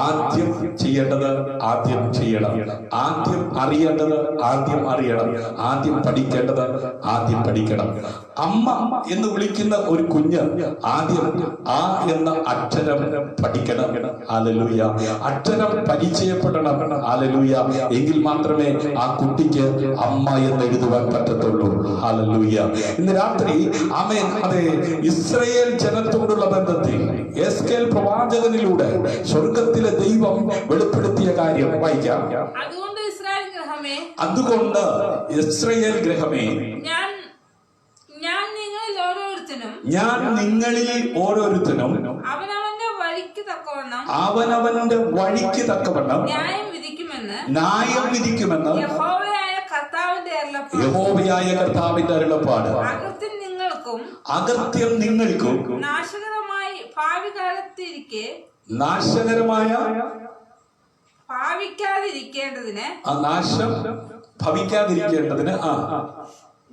ആദ്യം ചെയ്യേണ്ടത് ആദ്യം ചെയ്യണം, ആദ്യം അറിയേണ്ടത് ആദ്യം അറിയണം, ആദ്യം പഠിക്കേണ്ടത് ആദ്യം പഠിക്കണം. അമ്മ എന്ന് വിളിക്കുന്ന ഒരു കുഞ്ഞ് ആദ്യം ആ എന്ന അക്ഷരം പഠിക്കണം. ഹല്ലേലൂയ. അക്ഷരം പരിചയപ്പെടണം. ഹല്ലേലൂയ. എങ്കിൽ മാത്രമേ ആ കുട്ടിക്ക് അമ്മ എന്ന് എഴുതുവാൻ പറ്റത്തുള്ളൂ. ഹല്ലേലൂയ. ഇന്ന് രാത്രി ആമേൻ അതെ ഇസ്രായേൽ ജനത്തോടുള്ള ബന്ധത്തിൽ യെശയ്യാ പ്രവാചകനിലൂടെ സ്വർഗത്തിലെ ദൈവം വെളിപ്പെടുത്തിയ കാര്യം വായിക്കാം. അതുകൊണ്ട് ഇസ്രായേൽ ഗ്രഹമേ ഞാൻ നിങ്ങളിൽ ഓരോരുത്തരും അവനവന്റെ വഴിക്ക് തക്കവണ്ണം ന്യായം വിധിക്കുമെന്ന് യഹോവയായ കർത്താവിന്റെ അരുളപ്പാട്. അകൃത്യം നിങ്ങൾക്കും നാശകരമായ ഭാവിക്കാതിരിക്കേണ്ടതിന് നാശം ഭവിക്കാതിരിക്കേണ്ടതിന്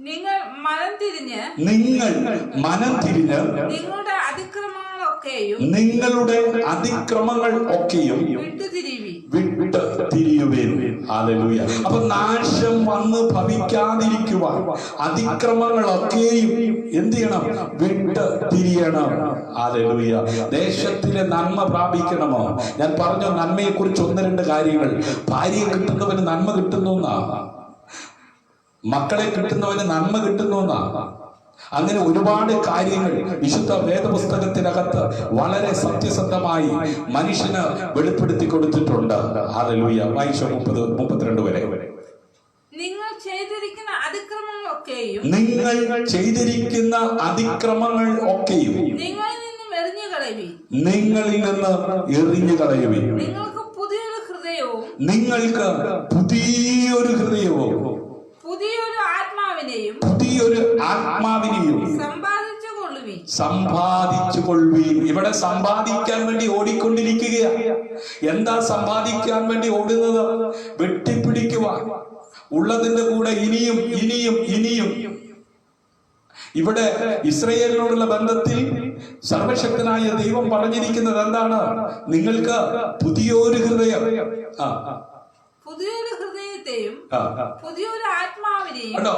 നിങ്ങൾ മനം തിരിഞ്ഞ് നിങ്ങളുടെ അതിക്രമങ്ങൾ ഒക്കെയും വിട്ടുതിരിയുവേൻ. ഹല്ലേലൂയ. അപ്പൊ നാശം വന്ന് ഭവിക്കാതിരിക്കുവാൻ അതിക്രമങ്ങളൊക്കെയും എന്ത് ചെയ്യണം? വിട്ടുതിരിയണം. ഹല്ലേലൂയ. ദേശത്തിലെ നന്മ പ്രാപിക്കണമോ? ഞാൻ പറഞ്ഞ നന്മയെ കുറിച്ച് 1-2 കാര്യങ്ങൾ. ഭാര്യയെ കിട്ടുന്നവന് നന്മ കിട്ടുന്നു എന്നാ, മക്കളെ കിട്ടുന്നവന് നന്മ കിട്ടുന്നു എന്നാ. അങ്ങനെ ഒരുപാട് കാര്യങ്ങൾ വിശുദ്ധ വേദപുസ്തകത്തിനകത്ത് വളരെ സത്യസന്ധമായി മനുഷ്യന് വെളിപ്പെടുത്തി കൊടുത്തിട്ടുണ്ട്. ഹല്ലേലൂയ. വായിച്ച 30-32 വരെ. നിങ്ങൾ ചെയ്തിരിക്കുന്ന അതിക്രമങ്ങൾ ഒക്കെയും നിങ്ങളിൽ നിന്ന് എറിഞ്ഞു കളയുവിൻ. നിങ്ങൾക്ക് പുതിയൊരു ഹൃദയവും പുതിയൊരു ആത്മാവിനെയും സമ്പാദിച്ചുകൊള്ളുവീൻ. ഇവിടെ സമ്പാദിക്കാൻ വേണ്ടി ഓടിക്കൊണ്ടിരിക്കുകയാണ്. എന്താ സമ്പാദിക്കാൻ വേണ്ടി ഓടുന്നത്? വെട്ടിപ്പിടിക്കുവാൻ, ഉള്ളതിന്റെ കൂടെ ഇനിയും. ഇവിടെ ഇസ്രായേലിനോടുള്ള ബന്ധത്തിൽ സർവശക്തനായ ദൈവം പറഞ്ഞിരിക്കുന്നത് എന്താണ്? നിങ്ങൾക്ക് പുതിയൊരു ഹൃദയം, പുതിയൊരു ഹൃദയത്തെയും ആ, പുതിയൊരു ആത്മാവിനെയും കണ്ടോ?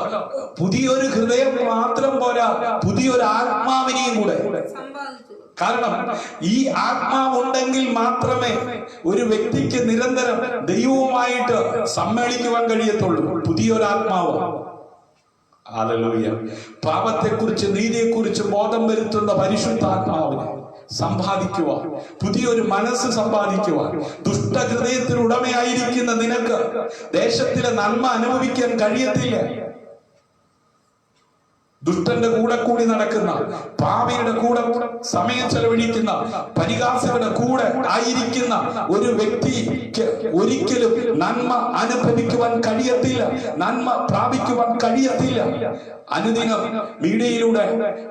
പുതിയൊരു ഹൃദയം മാത്രം പോരാ, പുതിയൊരു ആത്മാവിനെയും കൂടെ. സമ്പാദിച്ചു. കാരണം ഈ ആത്മാവുണ്ടെങ്കിൽ മാത്രമേ ഒരു വ്യക്തിക്ക് നിരന്തരം ദൈവവുമായിട്ട് സമ്മേളിക്കുവാൻ കഴിയത്തുള്ളൂ. പുതിയൊരു ആത്മാവ്. ഹല്ലേലൂയ. പാപത്തെക്കുറിച്ച് നീതിയെക്കുറിച്ച് ബോധം വരുത്തുന്ന പരിശുദ്ധാത്മാവിനെ സമ്പാദിക്കുക, പുതിയൊരു മനസ്സ് സമ്പാദിക്കുക. ദുഷ്ടഹൃദയത്തിന് ഉടമയായിരിക്കുന്ന നിനക്ക് ദേശത്തിലെ നന്മ അനുഭവിക്കാൻ കഴിയത്തില്ല. ദുഷ്ടന്റെ കൂടെ കൂടി നടക്കുന്ന, പാപിയുടെ കൂടെ സമയം ചെലവഴിക്കുന്ന, പരിഹാസികളുടെ കൂടെ ആയിരിക്കുന്ന ഒരു വ്യക്തിക്ക് ഒരിക്കലും നന്മ അനുഭവിക്കുവാൻ കഴിയത്തില്ല, നന്മ പ്രാപിക്കുവാൻ കഴിയത്തില്ല. അനുദിനം മീഡിയയിലൂടെ,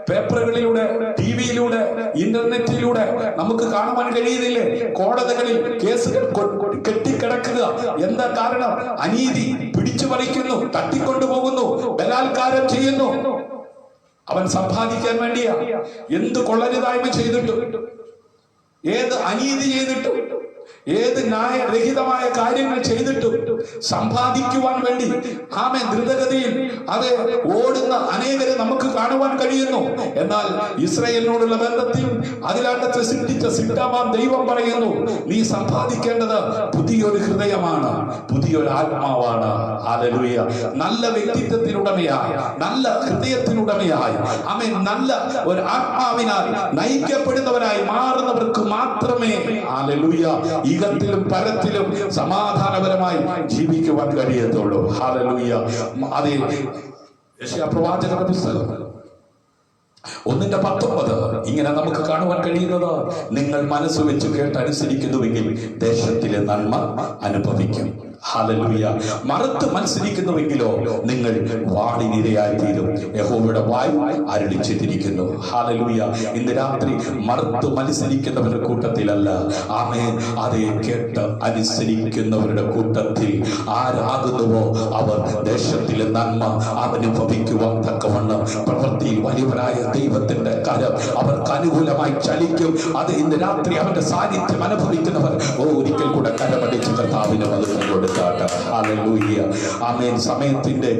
പേപ്പറുകളിലൂടെ, ടിവിയിലൂടെ, ഇന്റർനെറ്റിലൂടെ നമുക്ക് കാണുവാൻ കഴിയുന്നില്ലേ? കോടതികളിൽ കേസുകൾ കെട്ടിക്കിടക്കുക. എന്താ കാരണം? അനീതി പിടിച്ചു പറിക്കുന്നു, തട്ടിക്കൊണ്ടുപോകുന്നു, ബലാത്കാരം ചെയ്യുന്നു. അവൻ സമ്പാദിക്കാൻ വേണ്ടിയാ. എന്ത് കൊള്ളരുതായ്മ ചെയ്തിട്ടും, ഏത് അനീതി ചെയ്തിട്ടും, ഏത് ന്യായരഹിതമായ കാര്യങ്ങൾ ചെയ്തിട്ടും സമ്പാദിക്കുവാൻ വേണ്ടി ദ്രുതഗതിയിൽ അത് ഓടുന്ന അനേകരെ നമുക്ക് കാണുവാൻ കഴിയുന്നു. എന്നാൽ ഇസ്രായേലിനോടുള്ള ബന്ധത്തിൽ അതിലാണ്ടത്തെ സൃഷ്ടിച്ച സിട്ടാമാൻ ദൈവം പറയുന്നു, നീ സമ്പാദിക്കേണ്ടത് പുതിയൊരു ഹൃദയമാണ്, പുതിയൊരു ആത്മാവാണ്. ഹല്ലേലൂയ. നല്ല വ്യക്തിത്വത്തിനുടമയായ, നല്ല ഹൃദയത്തിനുടമയായ, നല്ല ഒരു ആത്മാവിനാൽ നയിക്കപ്പെടുന്നവരായി മാറുന്നവർക്ക് മാത്രമേ ഹല്ലേലൂയ ഈകത്തിലും പരത്തിലും സമാധാനപരമായി ജീവിക്കുവാൻ കഴിയത്തുള്ളൂ. ഹല്ലേലൂയ. അതേ യെശയ്യാ പ്രവാചകന്റെ പുസ്തകം 1:19 ഇങ്ങനെ നമുക്ക് കാണുവാൻ കഴിയുന്നത്, നിങ്ങൾ മനസ്സ് വെച്ച് കേട്ടനുസരിക്കുന്നുവെങ്കിൽ ദേശത്തിലെ നന്മ അനുഭവിക്കും. ഹല്ലേലൂയ. മറുത്ത് മത്സരിക്കുന്നുവെങ്കിലോ നിങ്ങൾ വാളിനിരയായിത്തീരും. യഹോവയുടെ വായ് അരുളി ചെയ്തിരിക്കുന്നു. ഹല്ലേലൂയ. ഇന്ന് രാത്രി മറുത്ത് മത്സരിക്കുന്നവരുടെ കൂട്ടത്തിലല്ല, ആമേൻ, അതേ കേട്ട് അനുസരിക്കുന്നവരുടെ കൂട്ടത്തിൽ ആരാകുന്നുവോ അവർ ദേശത്തിലെ നന്മ അനുഭവിക്കുവാൻ തക്കവണ്ണം പ്രവൃത്തിയിൽ വലിയവരായ ദൈവത്തിന്റെ കരം അവർക്ക് അനുകൂലമായി ചലിക്കും. അത് ഇന്ന് രാത്രി അവന്റെ സാന്നിധ്യം അനുഭവിക്കുന്നവർ ഒരിക്കൽ കൂടെ കരമടിച്ച് കർത്താവിന് മഹത്വം കൊടുത്താട്ടെ. ഹല്ലേലൂയ. ആമേൻ. സമയത്തിന്റെ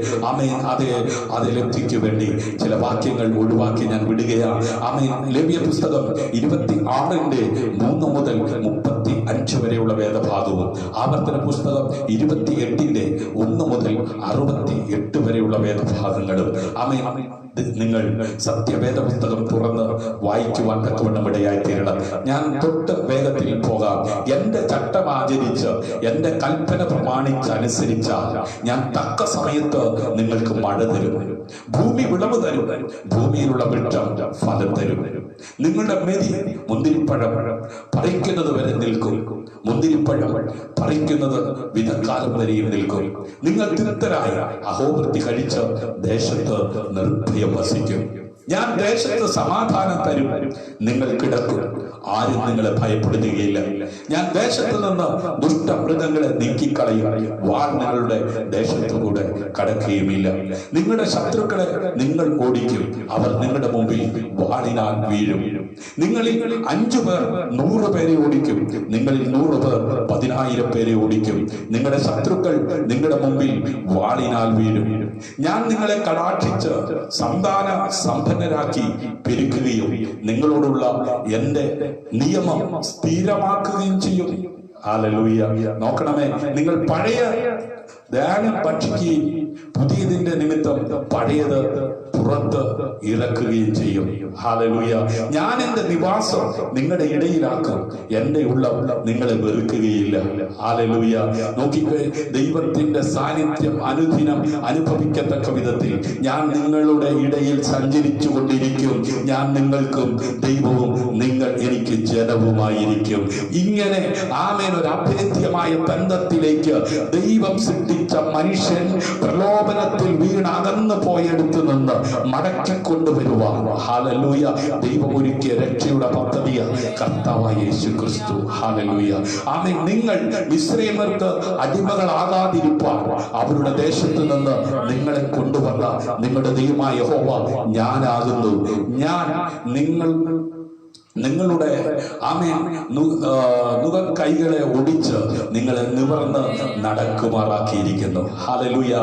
അതേ ലബ്ധിക്ക് വേണ്ടി ചില വാക്യങ്ങൾ ഒഴിവാക്കി ഞാൻ വിടുകയാണ്. ആമേൻ. ലേവ്യ പുസ്തകം 26:3 മുതൽ 35 വരെയുള്ള വേദഭാഗവും, ആവർത്തന പുസ്തകം 28:1 മുതൽ 68 വരെയുള്ള വേദഭാഗങ്ങളും. ആമേൻ. നിങ്ങൾ സത്യവേദ പുസ്തകം തുറന്ന് വായിക്കുവാൻ തക്കവണ്ണം ഇടയായി തീരണം. ഞാൻ തൊട്ട് വേഗത്തിൽ പോകാം. എന്റെ ചട്ടം ആചരിച്ച്, എന്റെ കൽപ്പന പ്രമാണിച്ച് അനുസരിച്ചാൽ ഞാൻ തക്ക സമയത്ത് നിങ്ങൾക്ക് മഴ തരും, ഭൂമി വിളവ് തരും, ഭൂമിയിലുള്ള വൃക്ഷം ഫലം തരും. നിങ്ങളുടെ മെതി മുന്തിരിപ്പഴം പറിക്കുന്നത് വരെ നിൽക്കും, മുന്തിരിപ്പഴം പറിക്കുന്നത് വിധക്കാലം വരെയും നിൽക്കും. നിങ്ങൾ തൃപ്തരായ അഹോവൃത്തി കഴിച്ച് ദേശത്ത് നിർഭയം വസിക്കും. ഞാൻ ദേശത്ത് സമാധാനം തരും, നിങ്ങൾ കിടക്കും, ആരും നിങ്ങളെ ഭയപ്പെടുകയില്ല. ഞാൻ ദേശത്ത് നിന്ന് ദുഷ്ടമൃഗങ്ങളെ നീക്കിക്കളയും, വാൾ നിങ്ങളുടെ ദേശത്തുകൂടെ കടക്കുകയുമില്ല. നിങ്ങളുടെ ശത്രുക്കളെ നിങ്ങൾ ഓടിക്കും, അവർ നിങ്ങളുടെ മുമ്പിൽ വാളിനാൽ വീഴും. നിങ്ങളിൽ 5 പേർ 100 പേരെ ഓടിക്കും, നിങ്ങളിൽ 100 പേർ 10,000 പേരെ ഓടിക്കും. നിങ്ങളുടെ ശത്രുക്കൾ നിങ്ങളുടെ മുമ്പിൽ വാളിനാൽ വീഴും. ഞാൻ നിങ്ങളെ കടാക്ഷിച്ച് സന്താന സമ്പന്നരാക്കി പെരുക്കുകയും നിങ്ങളോടുള്ള എന്റെ നിയമം സ്ഥിരമാക്കുകയും ചെയ്യും. ഹല്ലേലൂയ. നോക്കണമേ, നിങ്ങൾ പഴയ ധാന്യം ഭക്ഷിക്കുകയും പുതിയതിന്റെ നിമിത്തം പഴയത് പുറത്ത് ഇറക്കുകയും ചെയ്യും. ഹല്ലേലൂയ. ഞാൻ എന്റെ നിവാസം നിങ്ങളുടെ ഇടയിലാക്കും, എന്റെ ഉള്ളം നിങ്ങളെ വെറുക്കുകയില്ല. ഹല്ലേലൂയ. നോക്കിക്കേ, ദൈവത്തിന്റെ സാന്നിധ്യം അനുദിനം അനുഭവിക്കത്തക്ക വിധത്തിൽ ഞാൻ നിങ്ങളുടെ ഇടയിൽ സഞ്ചരിച്ചു കൊണ്ടിരിക്കും. ഞാൻ നിങ്ങൾക്കും ദൈവവും, നിങ്ങൾ എനിക്ക് ജനവുമായിരിക്കും. ഇങ്ങനെ ആമേൻ ഒരു അഭേദ്യമായ ബന്ധത്തിലേക്ക് ദൈവം സൃഷ്ടിച്ച മനുഷ്യൻ പ്രലോഭനത്തിൽ വീണകന്നു പോയെടുത്തു നിന്ന് മടക്കിക്കൊണ്ടുവരുവാൻ ഹല്ലേലൂയ ദൈവം ഒരുക്കിയ രക്ഷയുടെ പദ്ധതിയാണ് കർത്താവായ യേശു ക്രിസ്തു. ഹല്ലേലൂയ. ആമേൻ. നിങ്ങൾ മിസ്രയീമ്യർക്ക് അടിമകളാകാതിരിപ്പാൻ അവരുടെ ദേശത്ത് നിന്ന് നിങ്ങളെ കൊണ്ടുവന്ന നിങ്ങളുടെ ദൈവമായ യഹോവ ഞാനാകുന്നു. ഞാൻ നിങ്ങളുടെ കൈകളെ ഒടിച്ച് നിങ്ങളെ നിവർന്ന് നടക്കുമാറാക്കിയിരിക്കുന്നു. ഹല്ലേലൂയ.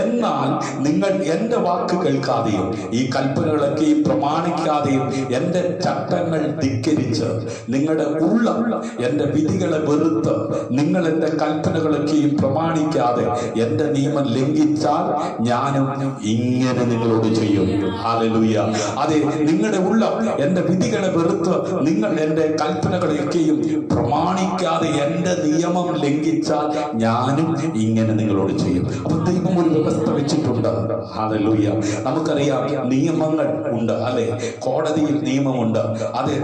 എന്നാൽ നിങ്ങൾ എൻ്റെ വാക്ക് കേൾക്കാതെയും ഈ കൽപ്പനകളൊക്കെയും പ്രമാണിക്കാതെയും എൻ്റെ ചട്ടങ്ങൾ ധിക്കരിച്ച് നിങ്ങളുടെ ഉള്ളം എൻ്റെ വിധികളെ വെറുത്ത് നിങ്ങൾ എൻ്റെ കൽപ്പനകളൊക്കെയും പ്രമാണിക്കാതെ എൻ്റെ നിയമം ലംഘിച്ചാൽ ഞാനും ഇങ്ങനെ നിങ്ങളോട് ചെയ്യും. ഹല്ലേലൂയ. അതെ, നിങ്ങളുടെ ഉള്ളം എൻ്റെ വിധികളെ വെറുത്ത് നിങ്ങൾ എൻ്റെ കൽപ്പനകളൊക്കെയും പ്രമാണിക്കാതെ എൻ്റെ നിയമം ലംഘിച്ചാൽ ഞാനും ഇങ്ങനെ നിങ്ങളോട് ചെയ്യും. അപ്പൊ ദൈവം ഒരു വ്യവസ്ഥ വെച്ചിട്ടുണ്ട്. ഹല്ലേലൂയ. നമുക്കറിയാം നിയമങ്ങൾ ഉണ്ട്, അല്ലെ? കോടതിയിൽ നിയമമുണ്ട്, അതെ,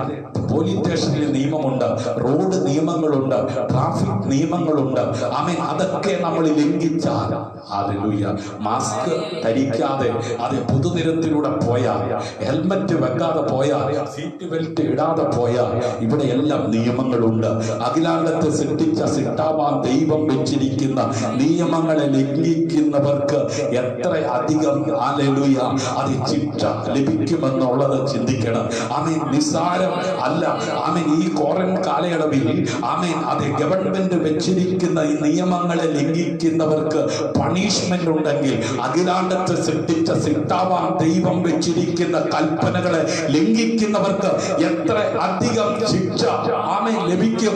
പോലീസ് സ്റ്റേഷനിൽ നിയമമുണ്ട്, റോഡ് നിയമങ്ങളുണ്ട്, ട്രാഫിക് നിയമങ്ങളുണ്ട്. ആമേൻ. അതൊക്കെ നമ്മൾ ലംഘിച്ചാൽ, ഹല്ലേലൂയ, മാസ്ക് ധരിക്കാതെ അതെ പൊതുനിരത്തിലൂടെ പോയാൽ, ഹെൽമറ്റ് വെക്കാതെ പോയാൽ, സീറ്റ് ബെൽറ്റ് ഇടാതെ പോയാൽ, ഇവിടെ എല്ലാം നിയമങ്ങളുണ്ട്. അഖിലാണ്ടത്തെ സൃഷ്ടിച്ച സിട്ടാവാൻ ദൈവം വെച്ചിരിക്കുന്ന നിയമങ്ങളെ ലംഘിക്കുന്നവർക്ക് എത്ര അധികം ഹല്ലേലൂയ അത് ശിക്ഷ ലഭിക്കുമെന്നുള്ളത് ചിന്തിക്കണം. ആമേൻ. നിസ്സാരം അല്ല. ആമേൻ. ഈ ക്വാറന്റൈൻ കാലയളവിൽ ആമേൻ അതെ ഗവൺമെന്റ് വെച്ചിരിക്കുന്ന ഈ നിയമങ്ങളെ ലംഘിക്കുന്നവർക്ക് പണിഷ്മെന്റ് ഉണ്ടെങ്കിൽ അഖിലാണ്ടത്തെ സൃഷ്ടിച്ച സിട്ടാവാൻ ദൈവം വെച്ചിരിക്കുന്ന കൽപ്പനകളെ ലംഘിക്കുന്നവർക്ക് എത്ര അധികം ശിക്ഷ ആമേൻ ലഭിക്കും,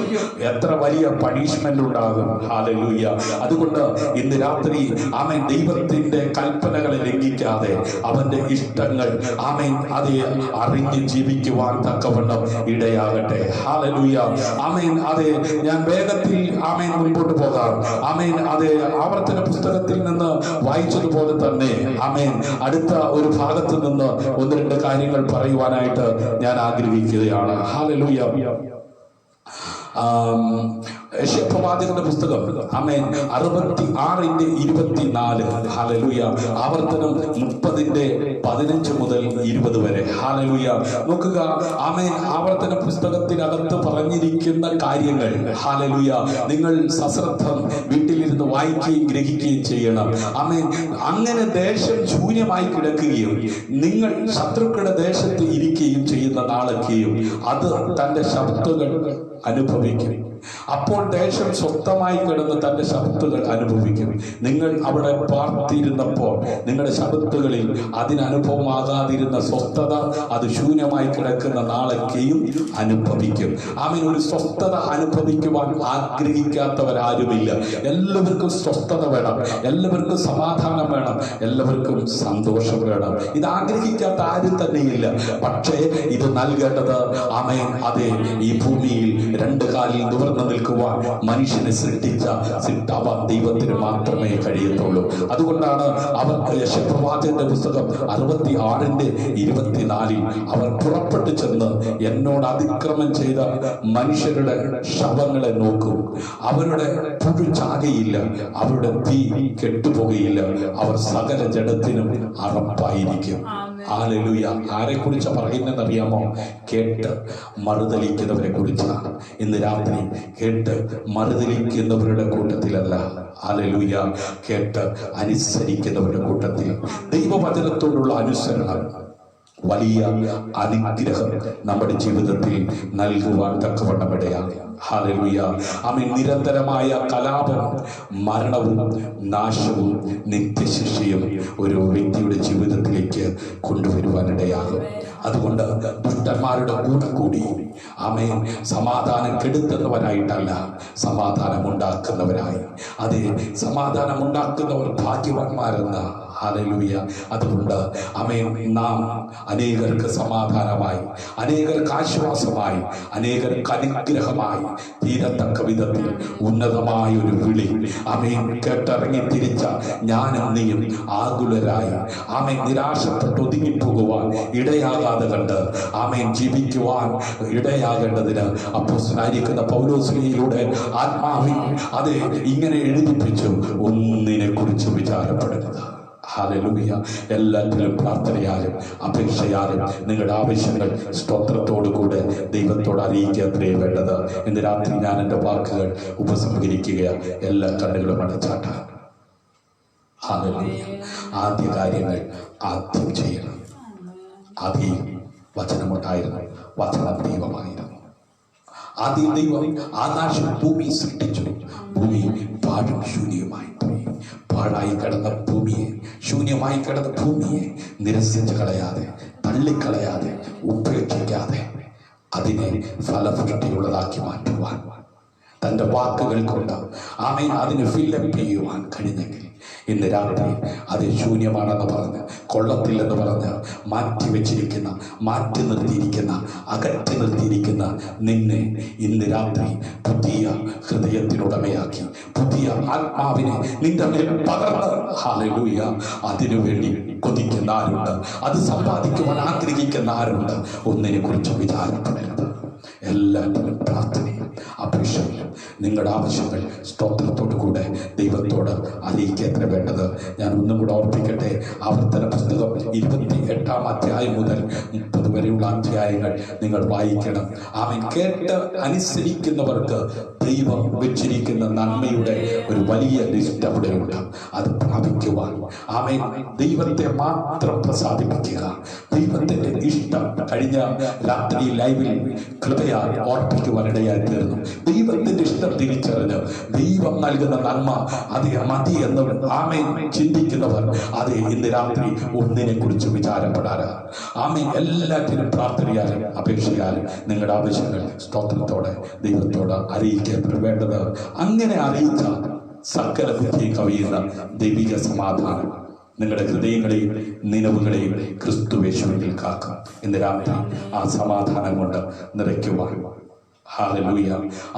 എത്ര വലിയ പണിഷ്മെന്റ് ഉണ്ടാകും. ഹല്ലേലൂയ. അതുകൊണ്ട് ഇന്ന് രാത്രി ആമേൻ ദൈവത്തിന്റെ കൽപ്പനകളെ ലംഘിക്കാതെ അവന്റെ ഇഷ്ടങ്ങൾ ആമേൻ അതെ അറിഞ്ഞ് ജീവിക്കുവാൻ തക്കവണ്ണം ഇടയാകട്ടെ. ഹല്ലേലൂയ. ആമേൻ. അതെ, ഞാൻ വേഗത്തിൽ ആമേൻ മുൻപോട്ട് പോകാം. ആമേൻ. അതെ, ആവർത്തന പുസ്തകത്തിൽ നിന്ന് വായിച്ചതുപോലെ തന്നെ ആമേൻ അടുത്ത ഒരു ഭാഗത്ത് നിന്ന് ഒന്ന് രണ്ട് കാര്യങ്ങൾ പറയുവാനായിട്ട് ഞാൻ ആഗ്രഹിക്കുകയാണ്. ഹല്ലേലൂയ. പ്രവാചകന്റെ പുസ്തകം ആമേൻ 66:24. ഹല്ലേലൂയ. ആവർത്തനം 30:15 മുതൽ 20 വരെ. ഹല്ലേലൂയ. നോക്കുക. ആമേൻ. ആവർത്തന പുസ്തകത്തിനകത്ത് പറഞ്ഞിരിക്കുന്ന കാര്യങ്ങൾ ഹല്ലേലൂയ നിങ്ങൾ സശ്രദ്ധം വീട്ടിലിരുന്ന് വായിക്കുകയും ഗ്രഹിക്കുകയും ചെയ്യണം. ആമേൻ. അങ്ങനെ ദേശം ശൂന്യമായി കിടക്കുകയും നിങ്ങൾ ശത്രുക്കളുടെ ദേശത്ത് ഇരിക്കുകയും ചെയ്യുന്ന നാളൊക്കെയും അത് തന്റെ ശബ്ദങ്ങൾ അനുഭവിക്കും. അപ്പോൾ ദേശം സ്വസ്ഥമായി കിടന്ന് തന്റെ ശബ്ദങ്ങൾ അനുഭവിക്കും. നിങ്ങൾ അവിടെ പാർത്തിരുന്നപ്പോൾ നിങ്ങളുടെ ശബ്ദങ്ങളിൽ അതിനനുഭവമാകാതിരുന്ന സ്വസ്ഥത അത് ശൂന്യമായി കിടക്കുന്ന നാളൊക്കെയും അനുഭവിക്കും. ആമേൻ. ഒരു സ്വസ്ഥത അനുഭവിക്കുവാൻ ആഗ്രഹിക്കാത്തവരാരുമില്ല. എല്ലാവർക്കും സ്വസ്ഥത വേണം, എല്ലാവർക്കും സമാധാനം വേണം, എല്ലാവർക്കും സന്തോഷം വേണം. ഇത് ആഗ്രഹിക്കാത്ത ആരും തന്നെയില്ല. പക്ഷേ ഇത് നൽകേണ്ടത് ആമേൻ അതെ ഈ ഭൂമിയിൽ രണ്ട് കാലിൽ നിവർന്നു നിൽക്കുവാൻ മനുഷ്യനെ സൃഷ്ടിച്ച സിട്ടാവാൻ ദൈവത്തിന് മാത്രമേ കഴിയത്തുള്ളൂ. അതുകൊണ്ടാണ് അവർ യശപ്രവാചകന്റെ പുസ്തകം 66:24 അവർ പുറപ്പെട്ടു ചെന്ന് എന്നോട് അതിക്രമം ചെയ്ത മനുഷ്യരുടെ ശവങ്ങളെ നോക്കും. അവരുടെ പുഴു ചാകയില്ല, അവരുടെ തീ കെട്ടുപോകയില്ല, അവർ സകല ജഡത്തിനും അറപ്പായിരിക്കും. ഹല്ലേലൂയ. ആരെ കുറിച്ച് പറയുന്നതെന്നറിയാമോ? കേട്ട് മറുതലിക്കുന്നവരെ കുറിച്ചാണ്. ഇന്ന് രാത്രി കേട്ട് മറുതലിക്കുന്നവരുടെ കൂട്ടത്തിലല്ല, ഹല്ലേലൂയ, കേട്ട് അനുസരിക്കുന്നവരുടെ കൂട്ടത്തിൽ. ദൈവവചനത്തോടുള്ള അനുസരണം വലിയ അനുഗ്രഹം നമ്മുടെ ജീവിതത്തിൽ നൽകുവാൻ തക്കവണ്ണം ഇടയാകും. ഹല്ലേലൂയ. ആമേൻ. നിരന്തരമായ കലാപം മരണവും നാശവും നിത്യശിക്ഷയും ഒരു വ്യക്തിയുടെ ജീവിതത്തിലേക്ക് കൊണ്ടുവരുവാനിടയാകും. അതുകൊണ്ട് ദുഷ്ടന്മാരുടെ കൂടെ കൂടി ആമേൻ സമാധാനം കെടുത്തുന്നവരായിട്ടല്ല, സമാധാനം ഉണ്ടാക്കുന്നവരായി. അതെ, സമാധാനം ഉണ്ടാക്കുന്നവർ ഭാഗ്യവാന്മാരെന്ന്. ഹല്ലേലൂയ. അതുകൊണ്ട് ആമേൻ നാം അനേകർക്ക് സമാധാനമായി, അനേകർക്ക് ആശ്വാസമായി, അനേകർക്ക് അനുഗ്രഹമായി തീരത്തക്ക വിധത്തിൽ ഉന്നതമായ ഒരു വിളി ആമേൻ കേട്ടിറങ്ങി തിരിച്ച ഞാനും നീയും ആകുലരായി ആമേൻ നിരാശപ്പെട്ട് ഒതുങ്ങിപ്പോകുവാൻ ഇടയാകാതെ കണ്ട് ആമേൻ ജീവിക്കുവാൻ ഇടയാകേണ്ടതിന് അപ്പോസ്തലനായിരിക്കുന്ന പൗലോസ്ലീഹയിലൂടെ ആത്മാവിൽ അതെ ഇങ്ങനെ എഴുതിപ്പിച്ചു, ഒന്നിനെ കുറിച്ച് വിചാരപ്പെടരുത്. ഹല്ലേലൂയ. എല്ലാത്തിലും പ്രാർത്ഥനയാലും അപേക്ഷയാലും നിങ്ങളുടെ ആവശ്യങ്ങൾ സ്തോത്രത്തോടു കൂടെ ദൈവത്തോട് അറിയിക്കാത്രേ വേണ്ടത്. ഇന്ന് രാത്രി ഞാൻ എൻ്റെ വാക്കുകൾ ഉപസംഹരിക്കുകയാണ്. എല്ലാ കണ്ണുകളും അടച്ചാട്ടാണ്. ഹല്ലേലൂയ. ആദ്യ കാര്യങ്ങൾ ആദ്യം ചെയ്യണം. ആദ്യം വചനമുണ്ടായിരുന്നു, വചനം ദൈവമായിരുന്നു. ആദ്യം ദൈവം ആകാശം ഭൂമി സൃഷ്ടിച്ചു. ഭൂമി പാഴും ശൂന്യവുമായി പോയി. പാഴായി കിടന്ന ഭൂമിയെ, ശൂന്യമായി കിടന്ന ഭൂമിയെ നിരസിച്ച് കളയാതെ, തള്ളിക്കളയാതെ, ഉപേക്ഷിക്കാതെ അതിനെ ഫലപുഷ്ടിയുള്ളതാക്കി മാറ്റുവാൻ തൻ്റെ വാക്കുകൾ കൊണ്ട് ആമേൻ അതിന് ഫില്ലപ്പ് ചെയ്യുവാൻ കഴിഞ്ഞെങ്കിൽ ഇന്ന് രാത്രി അത് ശൂന്യമാണെന്ന് പറഞ്ഞ്, കൊള്ളത്തില്ലെന്ന് പറഞ്ഞ് മാറ്റി നിർത്തിയിരിക്കുന്ന, അകറ്റി നിർത്തിയിരിക്കുന്ന നിന്നെ ഇന്ന് രാത്രി പുതിയ ഹൃദയത്തിനുടമയാക്കി, പുതിയ ആത്മാവിനെ നിന്റെ മേൽ പകർന്ന്, ഹല്ലേലൂയ, അതിനുവേണ്ടി കൊതിക്കുന്ന ആരുണ്ട്? അത് സമ്പാദിക്കുവാൻ ആഗ്രഹിക്കുന്ന ആരുണ്ട്? ഒന്നിനെ കുറിച്ച് വിചാരപ്പെടരുത്. എല്ലാത്തിനും പ്രാർത്ഥനയും അപേക്ഷയിലും നിങ്ങളുടെ ആവശ്യങ്ങൾ സ്തോത്രത്തോടു കൂടെ ദൈവത്തോട് അറിയിക്കത്ര വേണ്ടത്. ഞാൻ ഒന്നും കൂടെ ഓർപ്പിക്കട്ടെ. ആവർത്തന പുസ്തകം 28-ാം അധ്യായം മുതൽ 30 വരെയുള്ള അധ്യായങ്ങൾ നിങ്ങൾ വായിക്കണം. ആമേൻ. കേട്ട് അനുസരിക്കുന്നവർക്ക് ദൈവം വെച്ചിരിക്കുന്ന നന്മയുടെ ഒരു വലിയ ലിസ്റ്റ് അവിടെയുണ്ട്. അത് പ്രാപിക്കുവാൻ ആമേൻ ദൈവത്തെ മാത്രം പ്രസാദിപ്പിക്കുക. ദൈവത്തിന്റെ ഇഷ്ടം കഴിഞ്ഞ രാത്രി ലൈവിൽ കൃപയാൽ ഓർപ്പിക്കുവാനിടയായി തീർന്നു. ദൈവത്തിന്റെ ഇഷ്ടം തിരിച്ചറിഞ്ഞ് ദൈവം നൽകുന്ന നന്മ അത് മതി എന്ന് ആമേൻ ചിന്തിക്കുന്നവർ അത് ഇന്ന് രാത്രി ഒന്നിനെ കുറിച്ച് വിചാരപ്പെടാറ്. ആമേൻ. എല്ലാറ്റിനും പ്രാർത്ഥനയാലും അപേക്ഷയാലും നിങ്ങളുടെ ആവശ്യങ്ങൾ സ്തോത്രത്തോടെ ദൈവത്തോട് അറിയിക്കാൻ വേണ്ടത്. അങ്ങനെ അറിയിച്ച സകല ബുദ്ധി കവിയുന്ന ദൈവിക സമാധാനം നിങ്ങളുടെ ഹൃദയങ്ങളെയും നിലവുകളെയും ക്രിസ്തുവേശുവിൽ കാക്കും. ഇന്ന് രാത്രി ആ സമാധാനം കൊണ്ട് നിറയ്ക്കുവാൻ, ഹല്ലേലൂയ,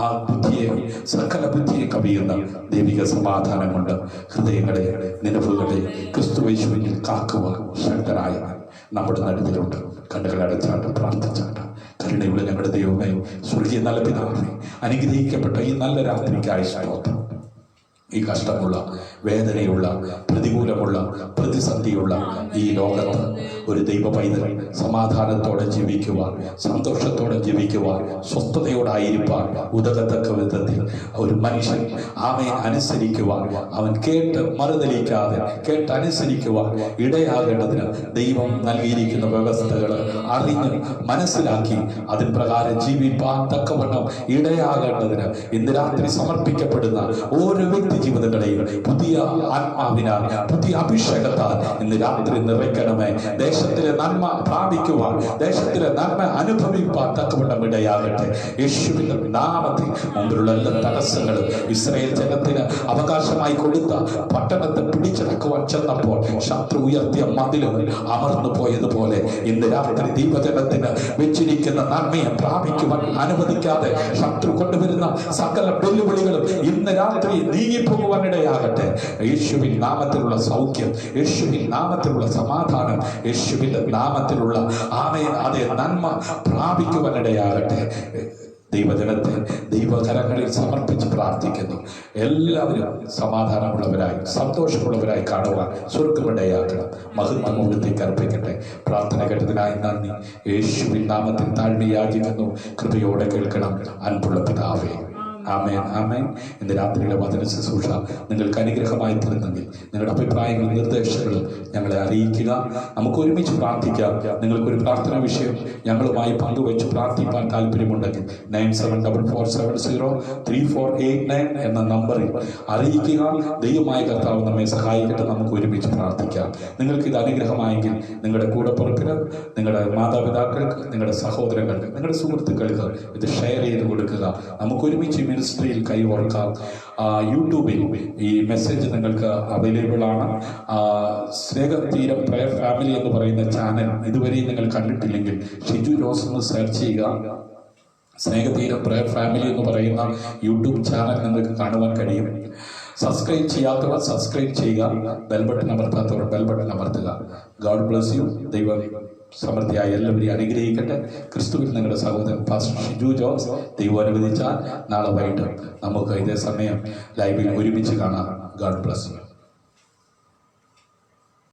ആ ബുദ്ധിയെ, സകല ബുദ്ധിയെ കവിയുന്ന ദൈവിക സമാധാനം കൊണ്ട് ഹൃദയങ്ങളെ നിലവുകളെ ക്രിസ്തുവേശുവിൽ കാക്കുവാൻ ശക്തനായ നമ്മുടെ നടുവിലുണ്ട്. കണ്ണുകൾ അടച്ചാട്ട് പ്രാർത്ഥിച്ചാട്ട്. കരുണയുള്ള ഞങ്ങളുടെ ദൈവമേ, സ്വർഗീയ നല്ല പിതാവേ, അനുഗ്രഹിക്കപ്പെട്ട ഈ നല്ല രാത്രിക്കായി സ്തോത്രം. ഈ കഷ്ടമുള്ള, വേദനയുള്ള, പ്രതികൂലമുള്ള, പ്രതിസന്ധിയുള്ള ഈ ലോകത്ത് ഒരു ദൈവ പൈതൽ സമാധാനത്തോടെ ജീവിക്കുവാൻ, സന്തോഷത്തോടെ ജീവിക്കുവാൻ, സ്വസ്ഥതയോടായിരിക്കാൻ ഉതകത്തക്ക വിധത്തിൽ ഒരു മനുഷ്യൻ ആമയെ അനുസരിക്കുവാൻ, അവൻ കേട്ട് മറുതലിക്കാതെ കേട്ടനുസരിക്കുവാൻ ഇടയാകേണ്ടതിന് ദൈവം നൽകിയിരിക്കുന്ന വ്യവസ്ഥകൾ അറിഞ്ഞ് മനസ്സിലാക്കി അതിൻ പ്രകാരം ജീവിപ്പാൻ തക്കവണ്ണം ഇടയാകേണ്ടതിന് ഇന്ന് രാത്രി സമർപ്പിക്കപ്പെടുന്ന ഓരോ വ്യക്തി ജീവിതങ്ങളെയും പുതിയ ആത്മാവിനാൽ, പുതിയ അഭിഷേകത്താൽ ഇന്ന് രാത്രി നിറയ്ക്കണമേ. ദേശത്തിലെ നന്മ പ്രാപിക്കുവാൻ, ദേശത്തിലെ നന്മ അനുഭവിപ്പാൻ തക്കവണ്ണം ഇടയാകട്ടെ. യേശുവിന്റെ നാമത്തിൽ മുമ്പിലുള്ള എല്ലാ തടസ്സങ്ങളും ഇസ്രായേൽ ജനത്തിന് അവകാശമായി കൊടുത്ത പട്ടണത്തെ പിടിച്ചടക്കുവാൻ ചെന്നപ്പോൾ ശത്രു ഉയർത്തിയ മതിലുകൾ അമർന്നു പോയതുപോലെ ഇന്ന് രാത്രി ദൈവജനത്തിന് വെച്ചിരിക്കുന്ന നന്മയെ പ്രാപിക്കുവാൻ അനുവദിക്കാതെ ശത്രു കൊണ്ടുവരുന്ന സകല വെല്ലുവിളികളും ഇന്ന് രാത്രി നീങ്ങിപ്പോകുവാനിടയാകട്ടെ. യേശുവിൻ നാമത്തിലുള്ള സൗഖ്യം, യേശുവിൻ നാമത്തിലുള്ള സമാധാനം, യേശുവിന്റെ നാമത്തിലുള്ള ആമേൻ അതേ നന്മ പ്രാപിക്കുവാനിടയാകട്ടെ. ദൈവജനത്തെ ദൈവകരങ്ങളിൽ സമർപ്പിച്ച് പ്രാർത്ഥിക്കുന്നു. എല്ലാവരും സമാധാനമുള്ളവരായി, സന്തോഷമുള്ളവരായി കാണുവാൻ സ്വർഗമിടയാക്കണം. മഹത്വമൂലത്തേക്ക് അർപ്പിക്കട്ടെ. പ്രാർത്ഥന കേട്ടതിനായി നന്ദി. യേശുവിൻ നാമത്തിൽ താഴ്മയാകിരുന്നു. കൃപയോടെ കേൾക്കണം അൻപുള്ള പിതാവേ. ആമേൻ, ആമേൻ. ഇന്ന് രാത്രിയിലെ വചന ശുശ്രൂഷ നിങ്ങൾക്ക് അനുഗ്രഹമായി തീർന്നെങ്കിൽ നിങ്ങളുടെ അഭിപ്രായങ്ങളും നിർദ്ദേശങ്ങളും ഞങ്ങളെ അറിയിക്കുക. നമുക്ക് ഒരുമിച്ച് പ്രാർത്ഥിക്കാം. നിങ്ങൾക്കൊരു പ്രാർത്ഥനാ വിഷയം ഞങ്ങളുമായി പങ്കുവെച്ച് പ്രാർത്ഥിക്കാൻ താല്പര്യമുണ്ടെങ്കിൽ 9744703489 എന്ന നമ്പറിൽ അറിയിക്കുക. ദൈവമായ കർത്താവ് നമ്മെ സഹായിക്കട്ടെ. നമുക്ക് ഒരുമിച്ച് പ്രാർത്ഥിക്കാം. നിങ്ങൾക്ക് ഇത് അനുഗ്രഹമായെങ്കിൽ നിങ്ങളുടെ കൂടപ്പുറപ്പിന്, നിങ്ങളുടെ മാതാപിതാക്കൾക്ക്, നിങ്ങളുടെ സഹോദരങ്ങൾക്ക്, നിങ്ങളുടെ സുഹൃത്തുക്കൾക്ക് ഇത് ഷെയർ ചെയ്ത് കൊടുക്കുക. നമുക്ക് ഒരുമിച്ച് മിനിസ്ട്രിയിൽ കൈകോർക്കാം. യൂട്യൂബിൽ ഈ മെസ്സേജ് നിങ്ങൾക്ക് അവൈലബിൾ ആണ്. സ്നേഹതീരം പ്രയർ ഫാമിലി എന്ന് പറയുന്ന ചാനൽ ഇതുവരെയും നിങ്ങൾ കണ്ടിട്ടില്ലെങ്കിൽ ഷിജു ജോസ് എന്ന് സെർച്ച് ചെയ്യുക. സ്നേഹതീരം പ്രയർ ഫാമിലി എന്ന് പറയുന്ന യൂട്യൂബ് ചാനൽ നിങ്ങൾക്ക് കാണുവാൻ കഴിയും. സബ്സ്ക്രൈബ് ചെയ്യാത്തവർ സബ്സ്ക്രൈബ് ചെയ്യുക. ബെൽബട്ടൺ അമർത്താത്തവർ ബെൽബട്ടൺ അമർത്തുക. God bless you. ദൈവം സമൃദ്ധിയായി എല്ലാവരെയും അനുഗ്രഹിക്കട്ടെ. ക്രിസ്തുവിൽ നിങ്ങളുടെ സഹോദരൻ പാസ്റ്റർ ഷിജു ജോസ്. ദൈവം അനുവദിച്ചാൽ നാളെ വൈകിട്ട് നമുക്ക് ഇതേ സമയം ലൈവിൽ ഒരുമിച്ച് കാണാം. God bless you.